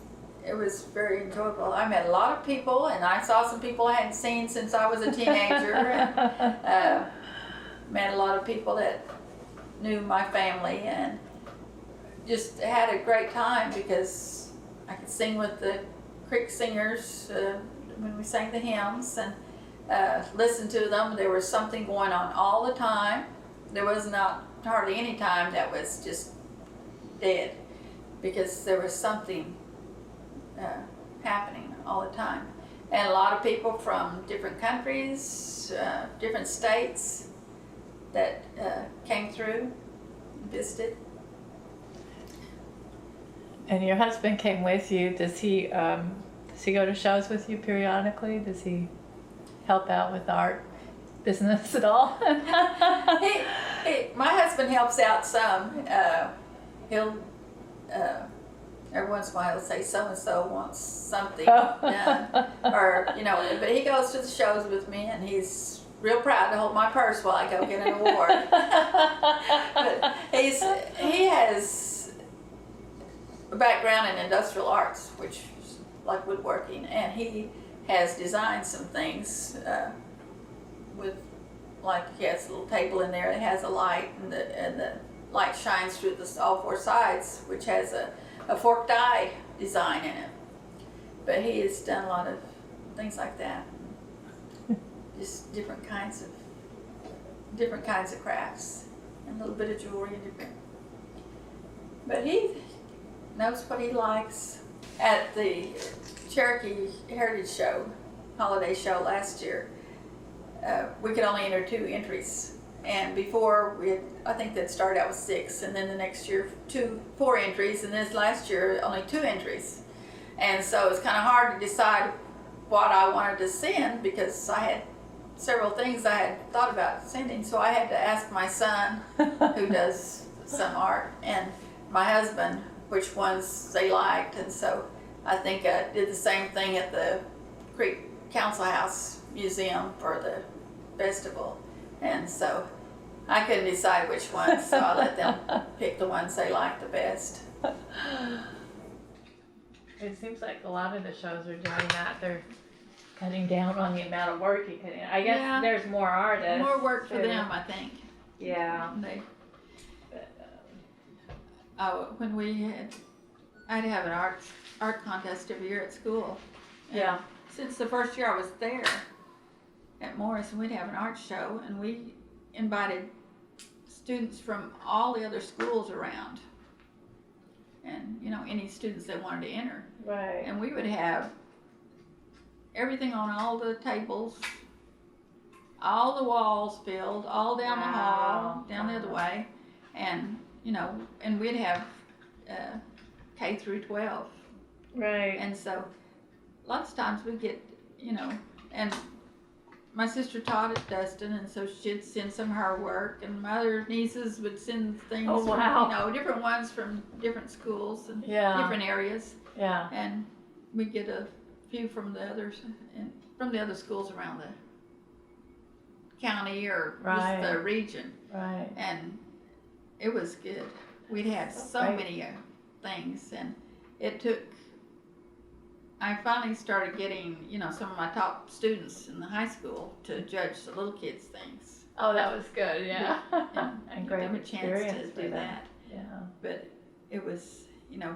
very enjoyable. I met a lot of people, and I saw some people I hadn't seen since I was a teenager, and met a lot of people that knew my family, and just had a great time because I could sing with the creek singers when we sang the hymns, and listen to them. There was something going on all the time. There was not hardly any time that was just dead, because there was something happening all the time. And a lot of people from different countries, different states that came through, visited. And your husband came with you. Does he go to shows with you periodically? Does he help out with the art business at all? My husband helps out some. He'll every once in a while he'll say so and so wants something done, or but he goes to the shows with me, and he's real proud to hold my purse while I go get an award. But he has a background in industrial arts, which is like woodworking, and he has designed some things with, like, he has a little table in there that has a light, and the light shines through all four sides, which has a forked eye design in it. But he has done a lot of things like that, just different kinds of crafts, and a little bit of jewelry and different. But he knows what he likes. At the Cherokee Heritage Show, holiday show last year, we could only enter 2 entries. And before, I think that started out with 6, and then the next year 4 entries, and this last year only 2 entries. And so it's kind of hard to decide what I wanted to send, because I had several things I had thought about sending. So I had to ask my son, who does some art, and my husband, which ones they liked. And so I think I did the same thing at the Creek Council House Museum for the festival. And so I couldn't decide which ones, so I let them pick the ones they liked the best. It seems like a lot of the shows are doing that. They're cutting down on the amount of work you can. I guess there's more artists. More work for them, I think. Yeah. When I'd have an art contest every year at school. And since the first year I was there at Morrison, we'd have an art show, and we invited students from all the other schools around, and any students that wanted to enter. Right. And we would have everything on all the tables, all the walls filled, all down the hall, down the other way, and and we'd have K through 12. Right. And so lots of times we get, and my sister taught at Dustin, and so she'd send some of her work, and my other nieces would send things from, different ones from different schools and different areas. Yeah. And we'd get a few from the others, and from the other schools around the county or just the region. Right. And it was good. We'd have so many things, and it took, I finally started getting, some of my top students in the high school to judge the little kids' things. Oh, that was good, yeah. And great give them a chance to do that. Yeah. But it was,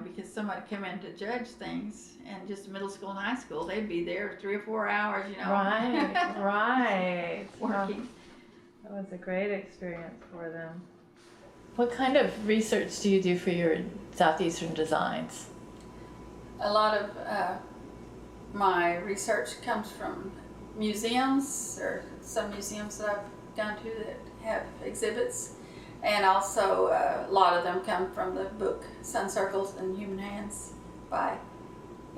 because somebody come in to judge things, and just middle school and high school, they'd be there 3 or 4 hours, Right. working. That was a great experience for them. What kind of research do you do for your Southeastern designs? A lot of my research comes from museums, or some museums that I've gone to that have exhibits, and also a lot of them come from the book Sun Circles and Human Hands by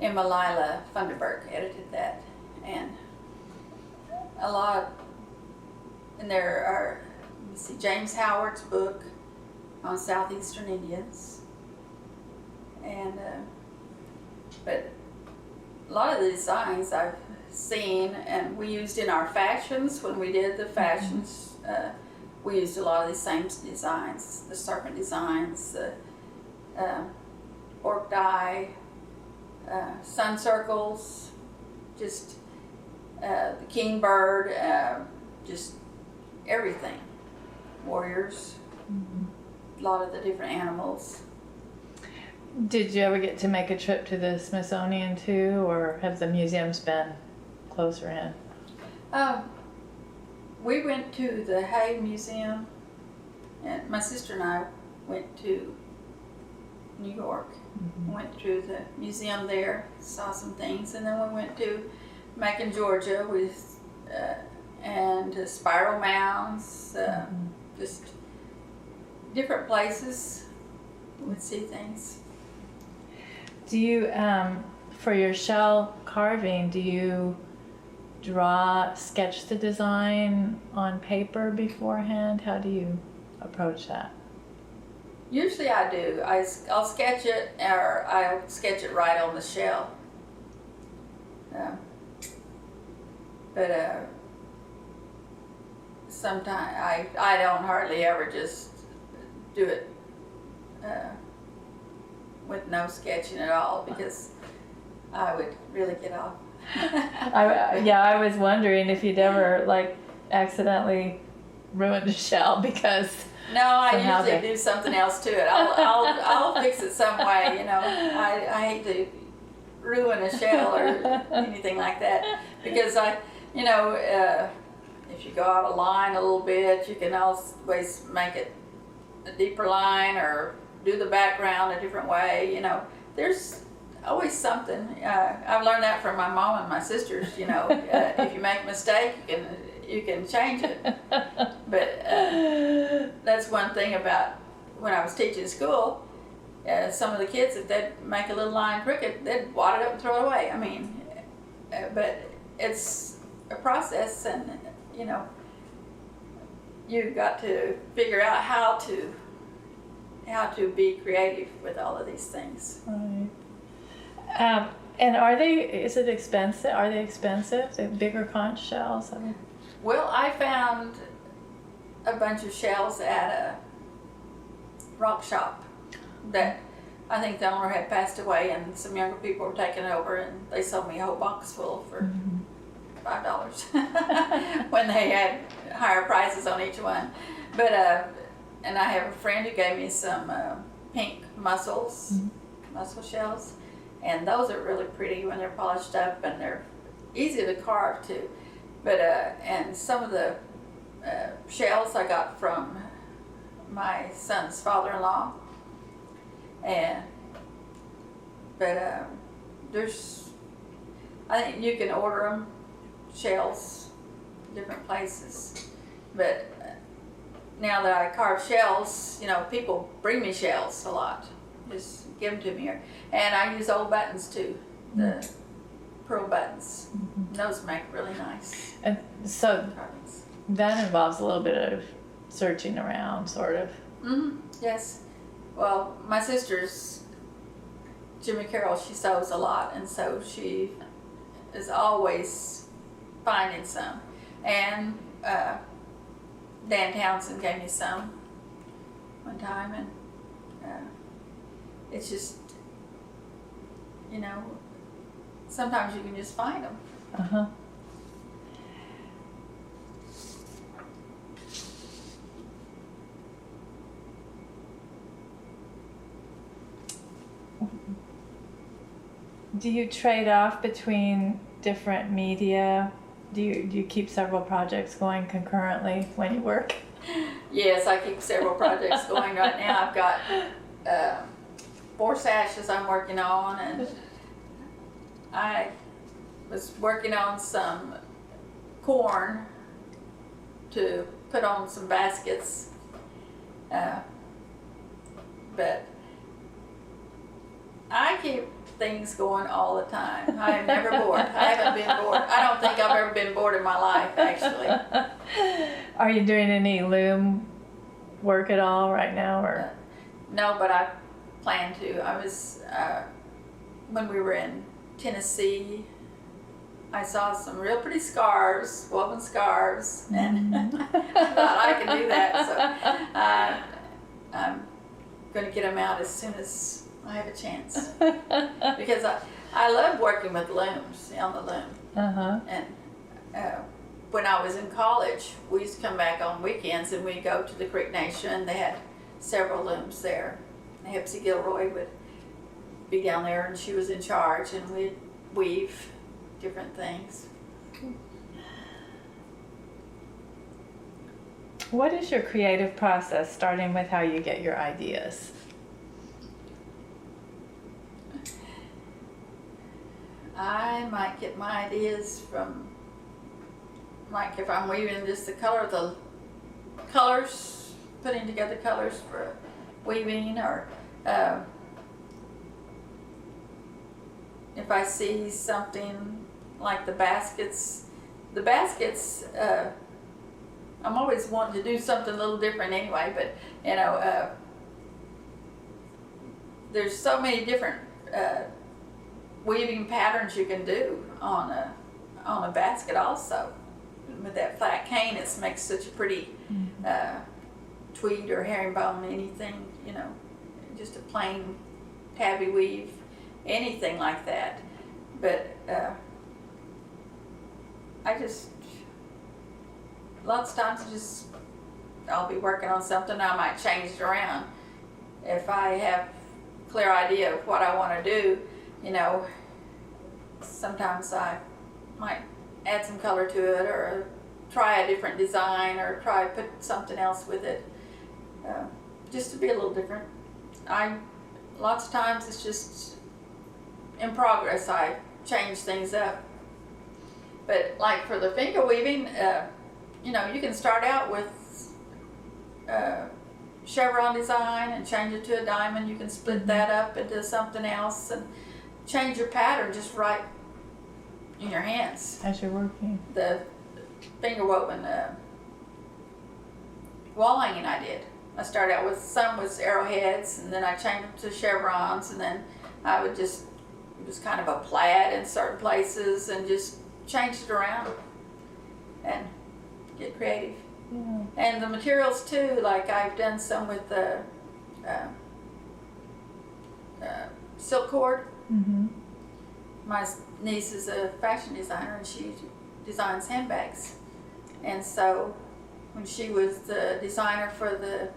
Emma Lila Funderburk, edited that, and a lot, and there are, James Howard's book on Southeastern Indians, and but a lot of the designs I've seen, and we used in our fashions when we did the fashions. We used a lot of these same designs, the serpent designs, the orc die, sun circles, just the king bird, just everything. Warriors, a lot of the different animals. Did you ever get to make a trip to the Smithsonian too, or have the museums been closer in? We went to the Hay Museum, and my sister and I went to New York. Went to the museum there, saw some things, and then we went to Macon, Georgia, and Spiral Mounds, just different places. Would see things. Do you, for your shell carving, do you sketch the design on paper beforehand? How do you approach that? Usually I do. I'll sketch it, or I'll sketch it right on the shell. But sometimes I don't hardly ever just do it with no sketching at all, because I would really get off. I was wondering if you'd ever accidentally ruined a shell because. No, I usually do something else to it. I'll fix it some way, you know. I hate to ruin a shell or anything like that, because if you go out of line a little bit, you can always make it a deeper line or do the background a different way, you know. There's always something. I've learned that from my mom and my sisters, you know. If you make a mistake, you can change it. But that's one thing about when I was teaching school. Some of the kids, if they'd make a little line crooked, they'd wad it up and throw it away. I mean, but it's a process, and you know, you've got to figure out how to be creative with all of these things. Right. And is it expensive? Are they expensive? The bigger conch shells? Well, I found a bunch of shells at a rock shop that I think the owner had passed away, and some younger people were taking it over, and they sold me a whole box full for $5 when they had higher prices on each one. But and I have a friend who gave me some pink mussel shells, and those are really pretty when they're polished up, and they're easy to carve too. But and some of the shells I got from my son's father-in-law, but I think you can order them, shells, different places. But now that I carve shells, you know, people bring me shells a lot. Just give them to me. And I use old buttons too, the pearl buttons. Those make really nice. And so carvings. That involves a little bit of searching around, sort of. Yes. Well, my sister's Jimmy Carroll, she sews a lot, and so she is always finding some. And Dan Townsend gave me some one time, and it's just, you know, sometimes you can just find them. Do you trade off between different media? Do you keep several projects going concurrently when you work? Yes, I keep several projects going right now. I've got 4 sashes I'm working on, and I was working on some corn to put on some baskets, but I keep things going all the time. I am never bored. I haven't been bored. I don't think I've ever been bored in my life, actually. Are you doing any loom work at all right now, or? No, but I plan to. I was when we were in Tennessee, I saw some real pretty scarves, woven scarves, and I thought I could do that. So I'm going to get them out as soon as I have a chance, because I love working with looms, on the loom. Uh-huh. And when I was in college, we used to come back on weekends and we'd go to the Creek Nation. They had several looms there. Hepsy Gilroy would be down there, and she was in charge, and we'd weave different things. What is your creative process, starting with how you get your ideas? I might get my ideas from, like if I'm weaving, just the colors, putting together colors for weaving, or if I see something like the baskets, I'm always wanting to do something a little different anyway, but you know, there's so many different weaving patterns you can do on a basket also. With that flat cane, it makes such a pretty tweed or herringbone, anything, you know, just a plain tabby weave, anything like that. But I just, lots of times I'll be working on something, I might change it around. If I have a clear idea of what I want to do, you know, sometimes I might add some color to it, or try a different design, or try to put something else with it, just to be a little different. Lots of times it's just in progress, I change things up. But like for the finger weaving, you know, you can start out with chevron design and change it to a diamond. You can split that up into something else and change your pattern just right in your hands as you're working. The finger woven wall hanging I started out with some with arrowheads, and then I changed them to chevrons, and then I would just, it was kind of a plaid in certain places, and just changed it around and get creative. Yeah. And the materials too, like I've done some with the silk cord. Mm-hmm. My niece is a fashion designer, and she designs handbags. And so when she was the designer for the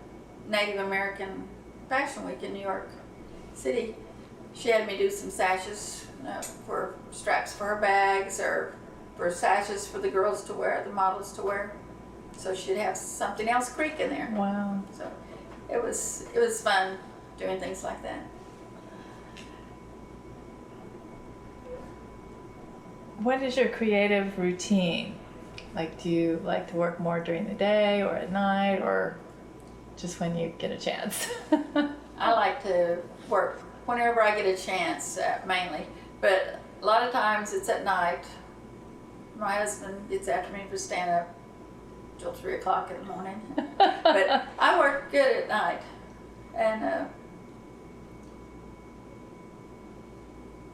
Native American Fashion Week in New York City, she had me do some sashes for straps for her bags, or for sashes for the girls to wear, the models to wear. So she'd have something else creak in there. Wow. So it was fun doing things like that. What is your creative routine? Like, do you like to work more during the day or at night, or just when you get a chance? I like to work whenever I get a chance, mainly. But a lot of times it's at night. My husband gets after me for stand up till 3 o'clock in the morning. But I work good at night. And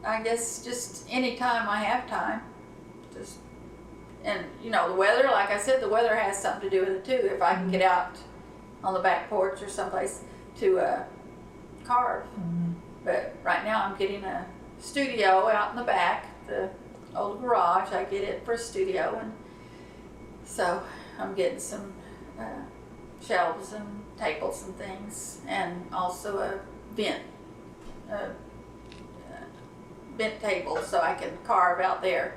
I guess just any time I have time, and you know, the weather, like I said, the weather has something to do with it too. If I can get out on the back porch or someplace to carve. Mm-hmm. But right now I'm getting a studio out in the back, the old garage. I get it for a studio, and so I'm getting some shelves and tables and things, and also a bent table so I can carve out there.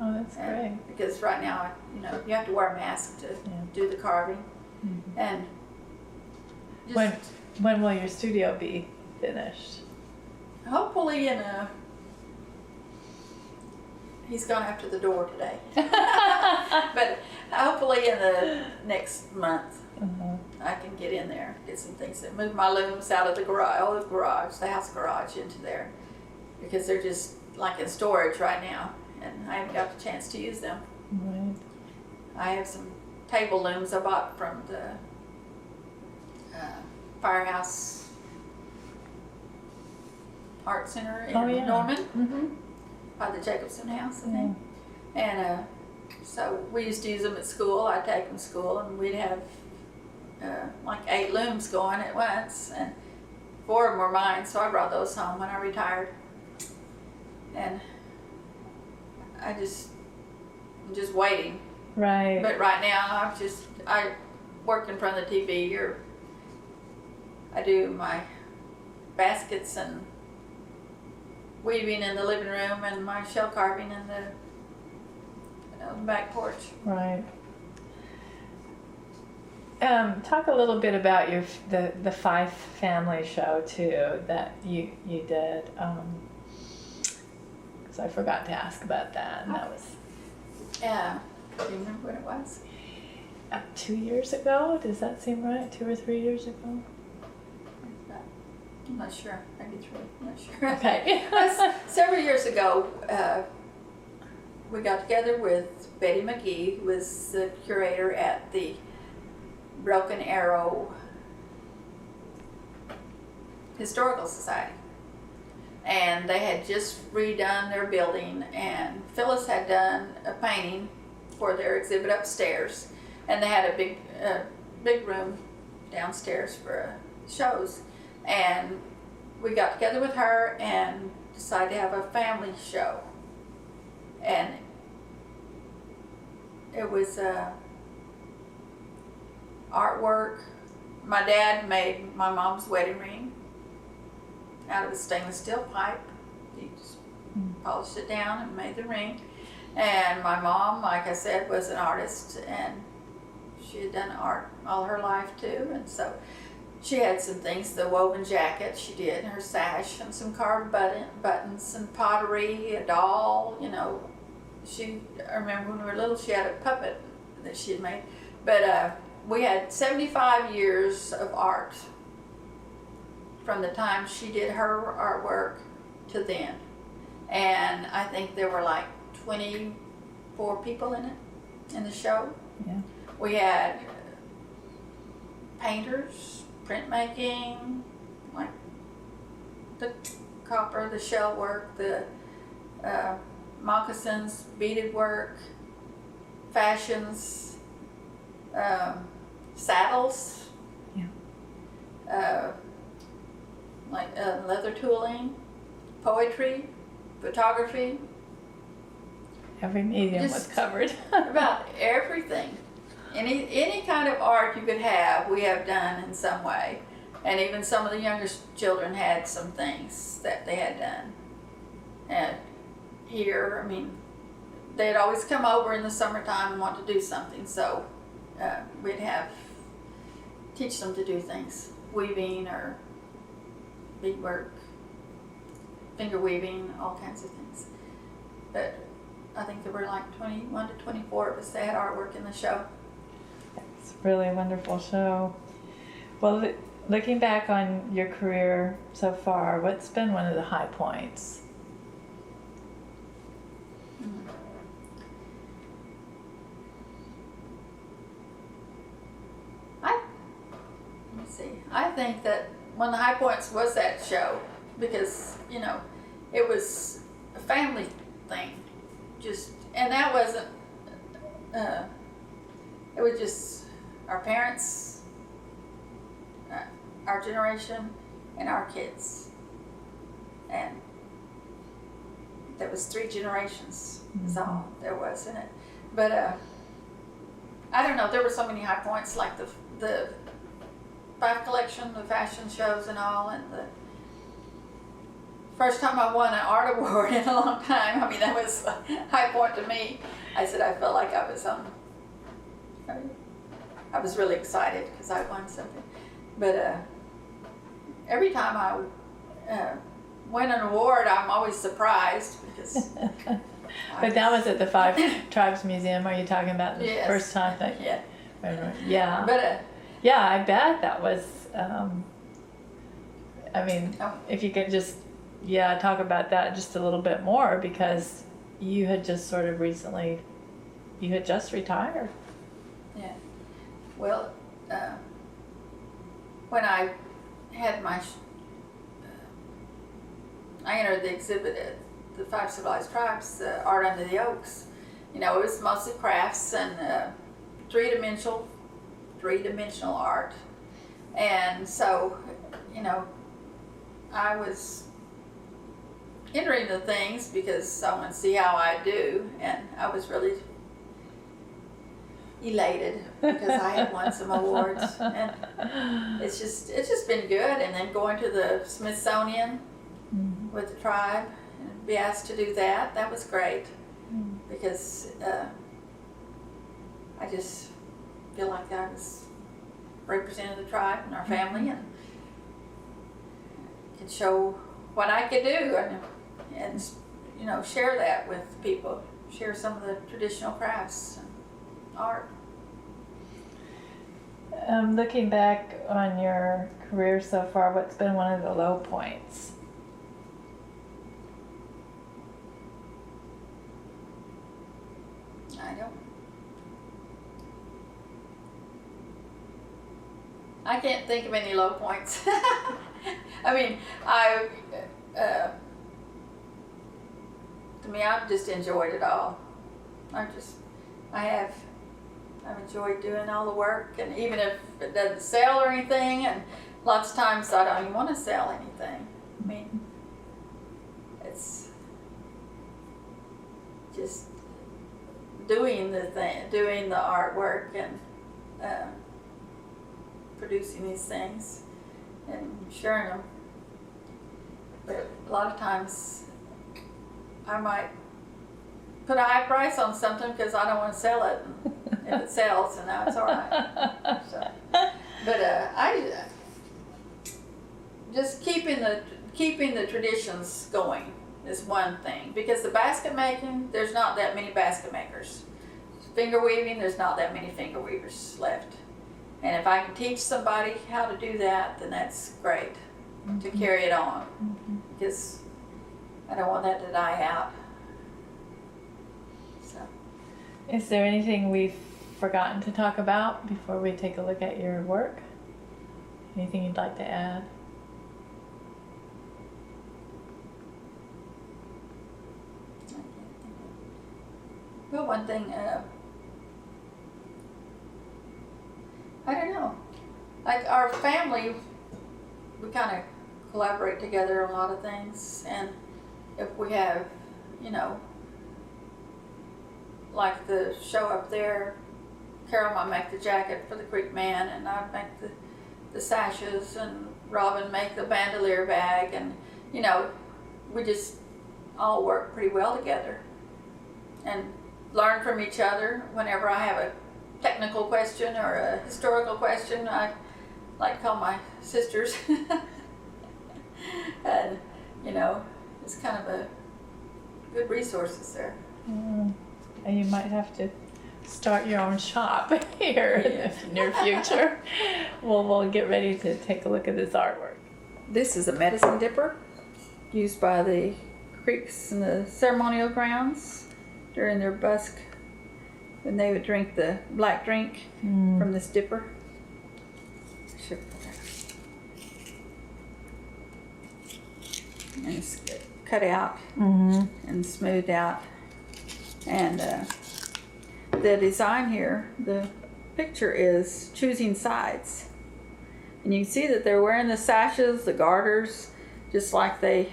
Oh, that's great. Because right now, you know, you have to wear a mask to do the carving. Mm-hmm. And just when will your studio be finished? hopefully he's gone after the door today. But hopefully in the next month, I can get in there, get some things, that move my looms out of the garage, the house garage, into there, because they're just like in storage right now, and I haven't got the chance to use them. Right. I have some table looms I bought from the Firehouse Art Center in Norman, by the Jacobson House, I think. And so we used to use them at school. I'd take them to school, and we'd have like 8 looms going at once, and 4 of them were mine, so I brought those home when I retired. And I'm just waiting. Right. But right now, I work in front of the TV, or I do my baskets and weaving in the living room, and my shell carving in the back porch. Right. Talk a little bit about the Fife family show too that you did. Because I forgot to ask about that, and that was. Do you remember when it was? 2 years ago? Does that seem right? 2 or 3 years ago? I'm not sure. Maybe 3. I'm not sure. Okay. Several years ago, we got together with Betty McGee, who was the curator at the Broken Arrow Historical Society. And they had just redone their building, and Phyllis had done a painting for their exhibit upstairs, and they had a big room downstairs for shows. And we got together with her and decided to have a family show. And it was artwork. My dad made my mom's wedding ring out of a stainless steel pipe. He just polished it down and made the ring. And my mom, like I said, was an artist, and she had done art all her life too. And so she had some things, the woven jacket she did, her sash, and some carved buttons, and pottery, a doll, you know. I remember when we were little, she had a puppet that she had made. But we had 75 years of art from the time she did her artwork to then. And I think there were like 24 people in the show. Yeah. We had painters, printmaking, like the copper, the shell work, the moccasins, beaded work, fashions, saddles, like leather tooling, poetry, photography. Every medium was covered. About everything. Any kind of art you could have, we have done in some way. And even some of the younger children had some things that they had done. And here, I mean, they'd always come over in the summertime and want to do something, so we'd teach them to do things, weaving or beadwork, finger weaving, all kinds of things. But I think there were like 21 to 24 of us that had artwork in the show. It's really a wonderful show. Well, looking back on your career so far, what's been one of the high points? I think that one of the high points was that show, because, you know, it was a family thing. And that wasn't, it was just our parents, our generation, and our kids. And there was 3 generations, is all there was in it. But I don't know, there were so many high points, like the Fife collection, the fashion shows and all, and the first time I won an art award in a long time. I mean, that was a high point to me. I said I felt like I was really excited because I won something. But every time I win an award, I'm always surprised because. But that was at the Five Tribes Museum. Are you talking about the Yes. first time that? Yeah. Yeah. But yeah, I bet that was. I mean, if you could just, talk about that just a little bit more, because you had just sort of recently, you had just retired. Yeah. Well, when I had I entered the exhibit at the Five Civilized Tribes, Art Under the Oaks, you know, it was mostly crafts and three-dimensional art. And so, you know, I was entering the things because I want to see how I do, and I was really elated because I had won some awards, and it's just been good. And then going to the Smithsonian with the tribe and be asked to do that was great, because I just feel like I was representing the tribe and our family, and could show what I could do, and you know, share that with people, share some of the traditional crafts and art. Looking back on your career so far, what's been one of the low points? I can't think of any low points. I mean, to me, I've just enjoyed it all. I've enjoyed doing all the work, and even if it doesn't sell or anything, and lots of times I don't even want to sell anything. I mean, it's just doing the artwork, and producing these things and sharing them. But a lot of times I might put a high price on something because I don't want to sell it. And if it sells, then that's all right. So, but I just keeping the traditions going is one thing, because the basket making, there's not that many basket makers. Finger weaving, there's not that many finger weavers left. And if I can teach somebody how to do that, then that's great, to carry it on, because I don't want that to die out. So, is there anything we've forgotten to talk about before we take a look at your work? Anything you'd like to add? Well, one thing, I don't know. Like our family, we kind of collaborate together on a lot of things, and if we have, you know, like the show up there, Carol might make the jacket for the Creek Man, and I'd make the sashes, and Robin make the bandolier bag, and you know, we just all work pretty well together and learn from each other. Whenever I have a technical question or a historical question, I like call my sisters. And you know, it's kind of a good resources there. And you might have to start your own shop here in the near future. We'll get ready to take a look at this artwork. This is a medicine dipper used by the Creeks and the ceremonial grounds during their busk, when they would drink the black drink from this dipper. And it's cut out and smoothed out. And the design here, the picture is choosing sides. And you can see that they're wearing the sashes, the garters, just like they,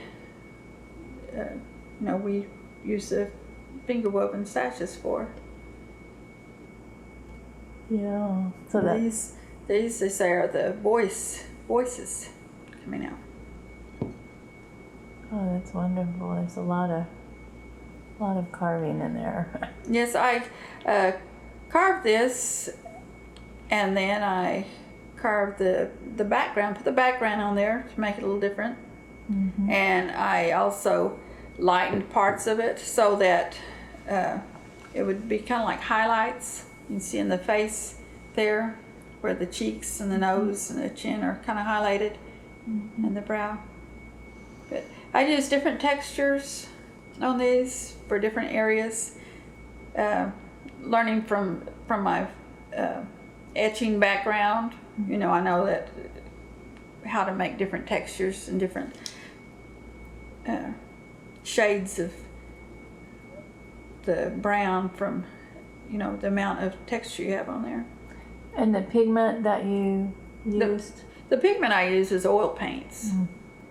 you know, we use the finger woven sashes for. Yeah. So that these they say are the voices coming out. Oh, that's wonderful. There's a lot of carving in there. Yes, I carved this, and then I carved the background, put the background on there to make it a little different. And I also lightened parts of it so that it would be kind of like highlights. You can see in the face there where the cheeks and the nose and the chin are kind of highlighted, and the brow. But I use different textures on these for different areas, learning from my etching background. You know, I know that how to make different textures and different shades of the brown from, you know, the amount of texture you have on there. And the pigment that you used? The pigment I use is oil paints.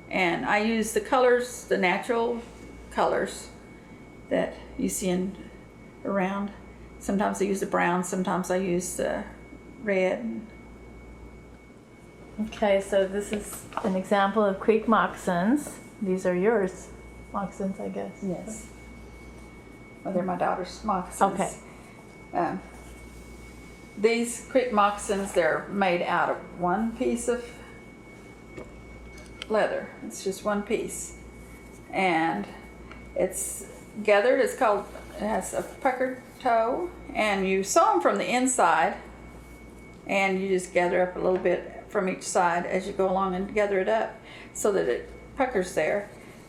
And I use the colors, the natural colors that you see around. Sometimes I use the brown, sometimes I use the red. Okay, so this is an example of creek moccasins. These are yours, moccasins, I guess. Yes. Well, they're my daughter's moccasins. Okay. These creek moccasins, they're made out of one piece of leather. It's just one piece. And it's gathered, it has a puckered toe, and you sew them from the inside, and you just gather up a little bit from each side as you go along and gather it up so that it puckers there,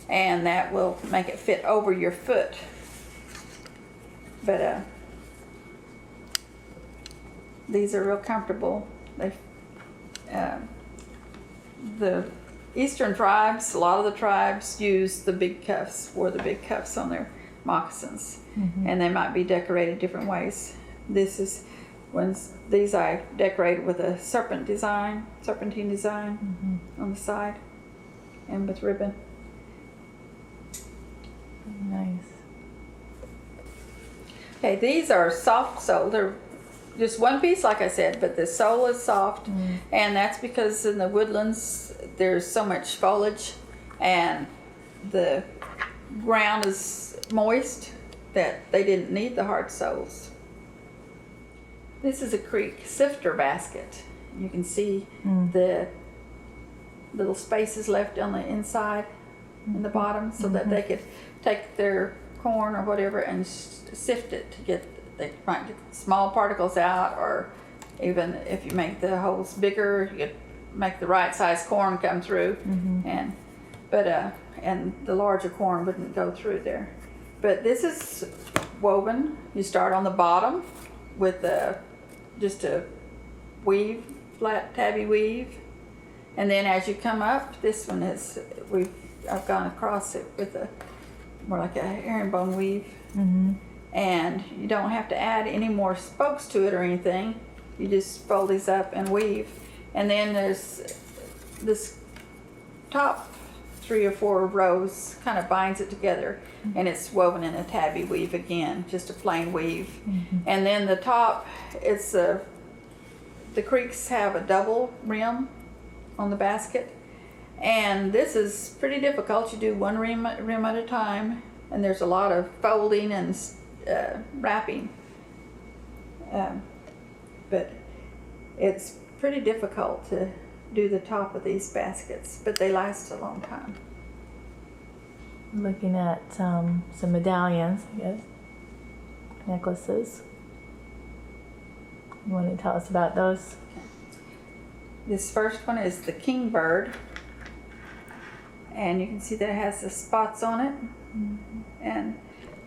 and that will make it fit over your foot. But these are real comfortable. The Eastern tribes, a lot of the tribes use the big cuffs, wore the big cuffs on their moccasins, and they might be decorated different ways. These I decorated with a serpentine design on the side, and with ribbon. Nice. Okay, these are soft sole. They're just one piece, like I said, but the sole is soft, and that's because in the woodlands there's so much foliage, and the ground is moist that they didn't need the hard soles. This is a creek sifter basket. You can see the little spaces left on the inside and the bottom, so that they could take their corn or whatever and sift it to get, they might get small particles out, or even if you make the holes bigger, you could make the right size corn come through, and the larger corn wouldn't go through there. But this is woven. You start on the bottom with just a weave, flat tabby weave, and then as you come up, this one is I've gone across it with more like a herringbone weave, and you don't have to add any more spokes to it or anything. You just fold these up and weave, and then there's this top 3 or 4 rows kind of binds it together, and it's woven in a tabby weave again, just a plain weave. And then the top, it's the creeks have a double rim on the basket, and this is pretty difficult. You do one rim at a time, and there's a lot of folding and wrapping, but it's pretty difficult to do the top of these baskets, but they last a long time. Looking at some medallions, I guess, necklaces. You want to tell us about those? This first one is the kingbird, and you can see that it has the spots on it. And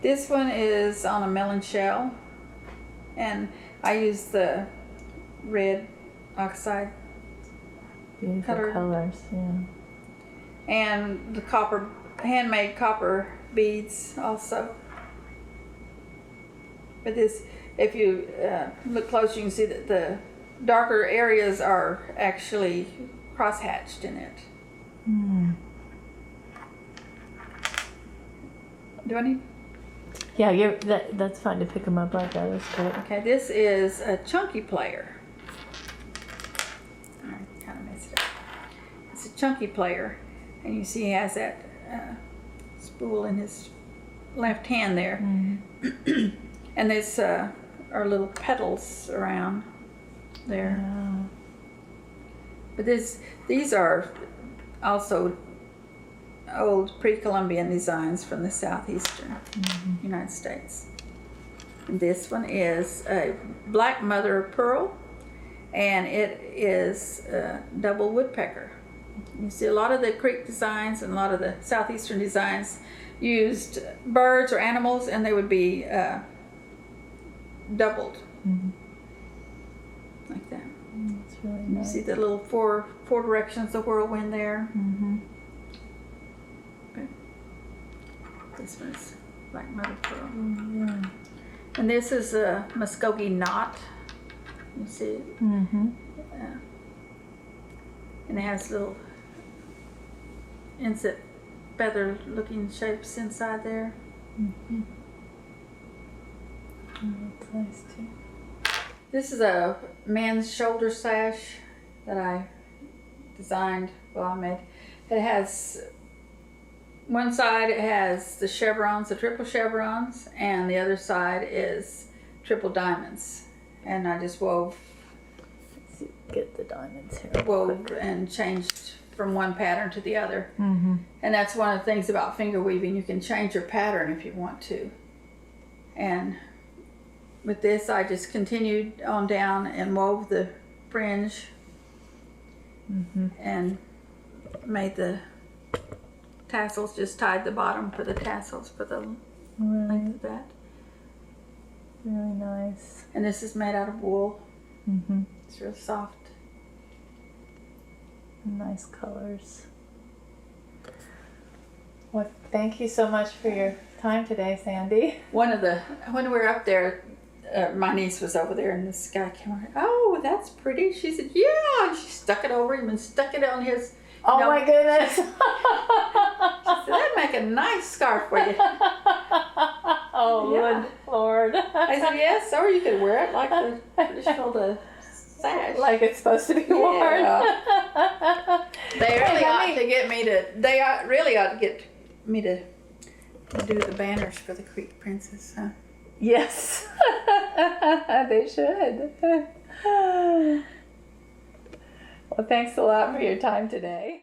this one is on a melon shell, and I use the red oxide. Beautiful colors, yeah. And the handmade copper beads also. But this, if you look close, you can see that the darker areas are actually cross-hatched in it. Do I need? Yeah, that's fine to pick them up like that. That's great. Okay, this is a chunky player. I kind of messed it up. It's a chunky player, and you see he has that spool in his left hand there. And there's are little petals around there. Wow. But these are also old pre-Columbian designs from the southeastern United States. And this one is a black mother of pearl, and it is a double woodpecker. You see a lot of the creek designs and a lot of the southeastern designs used birds or animals, and they would be doubled like that. That's really You nice. see the little four directions of whirlwind there. But this one's like mother pearl. Yeah. And this is a Muskogee knot. You see it? Mm-hmm. Yeah. And it has little inset feather looking shapes inside there. Mm-hmm. Oh, that's nice too. This is a man's shoulder sash that I designed, I made. It has, one side it has the chevrons, the triple chevrons, and the other side is triple diamonds. And I just wove Get the diamonds here. and changed from one pattern to the other. Mm-hmm. And that's one of the things about finger weaving. You can change your pattern if you want to. And with this, I just continued on down and wove the fringe Mm-hmm. and made the tassels, just tied the bottom for the tassels for the Right. length of that. Really nice. And this is made out of wool. Mm-hmm. It's real soft. Nice colors. Well, thank you so much for your time today, Sandy. When we were up there, my niece was over there, and this guy came over. Oh, that's pretty. She said, "Yeah." And she stuck it over him and stuck it on his. Oh No. my goodness. She said, "That'd make a nice scarf for you." Oh, Yeah. good Lord. I said, "Yes, or you could wear it like the traditional sash." Like it's supposed to be worn. Yeah. They really ought to get me to. They really ought to get me to do the banners for the Creek Princess, huh? Yes. They should. Well, thanks a lot for your time today.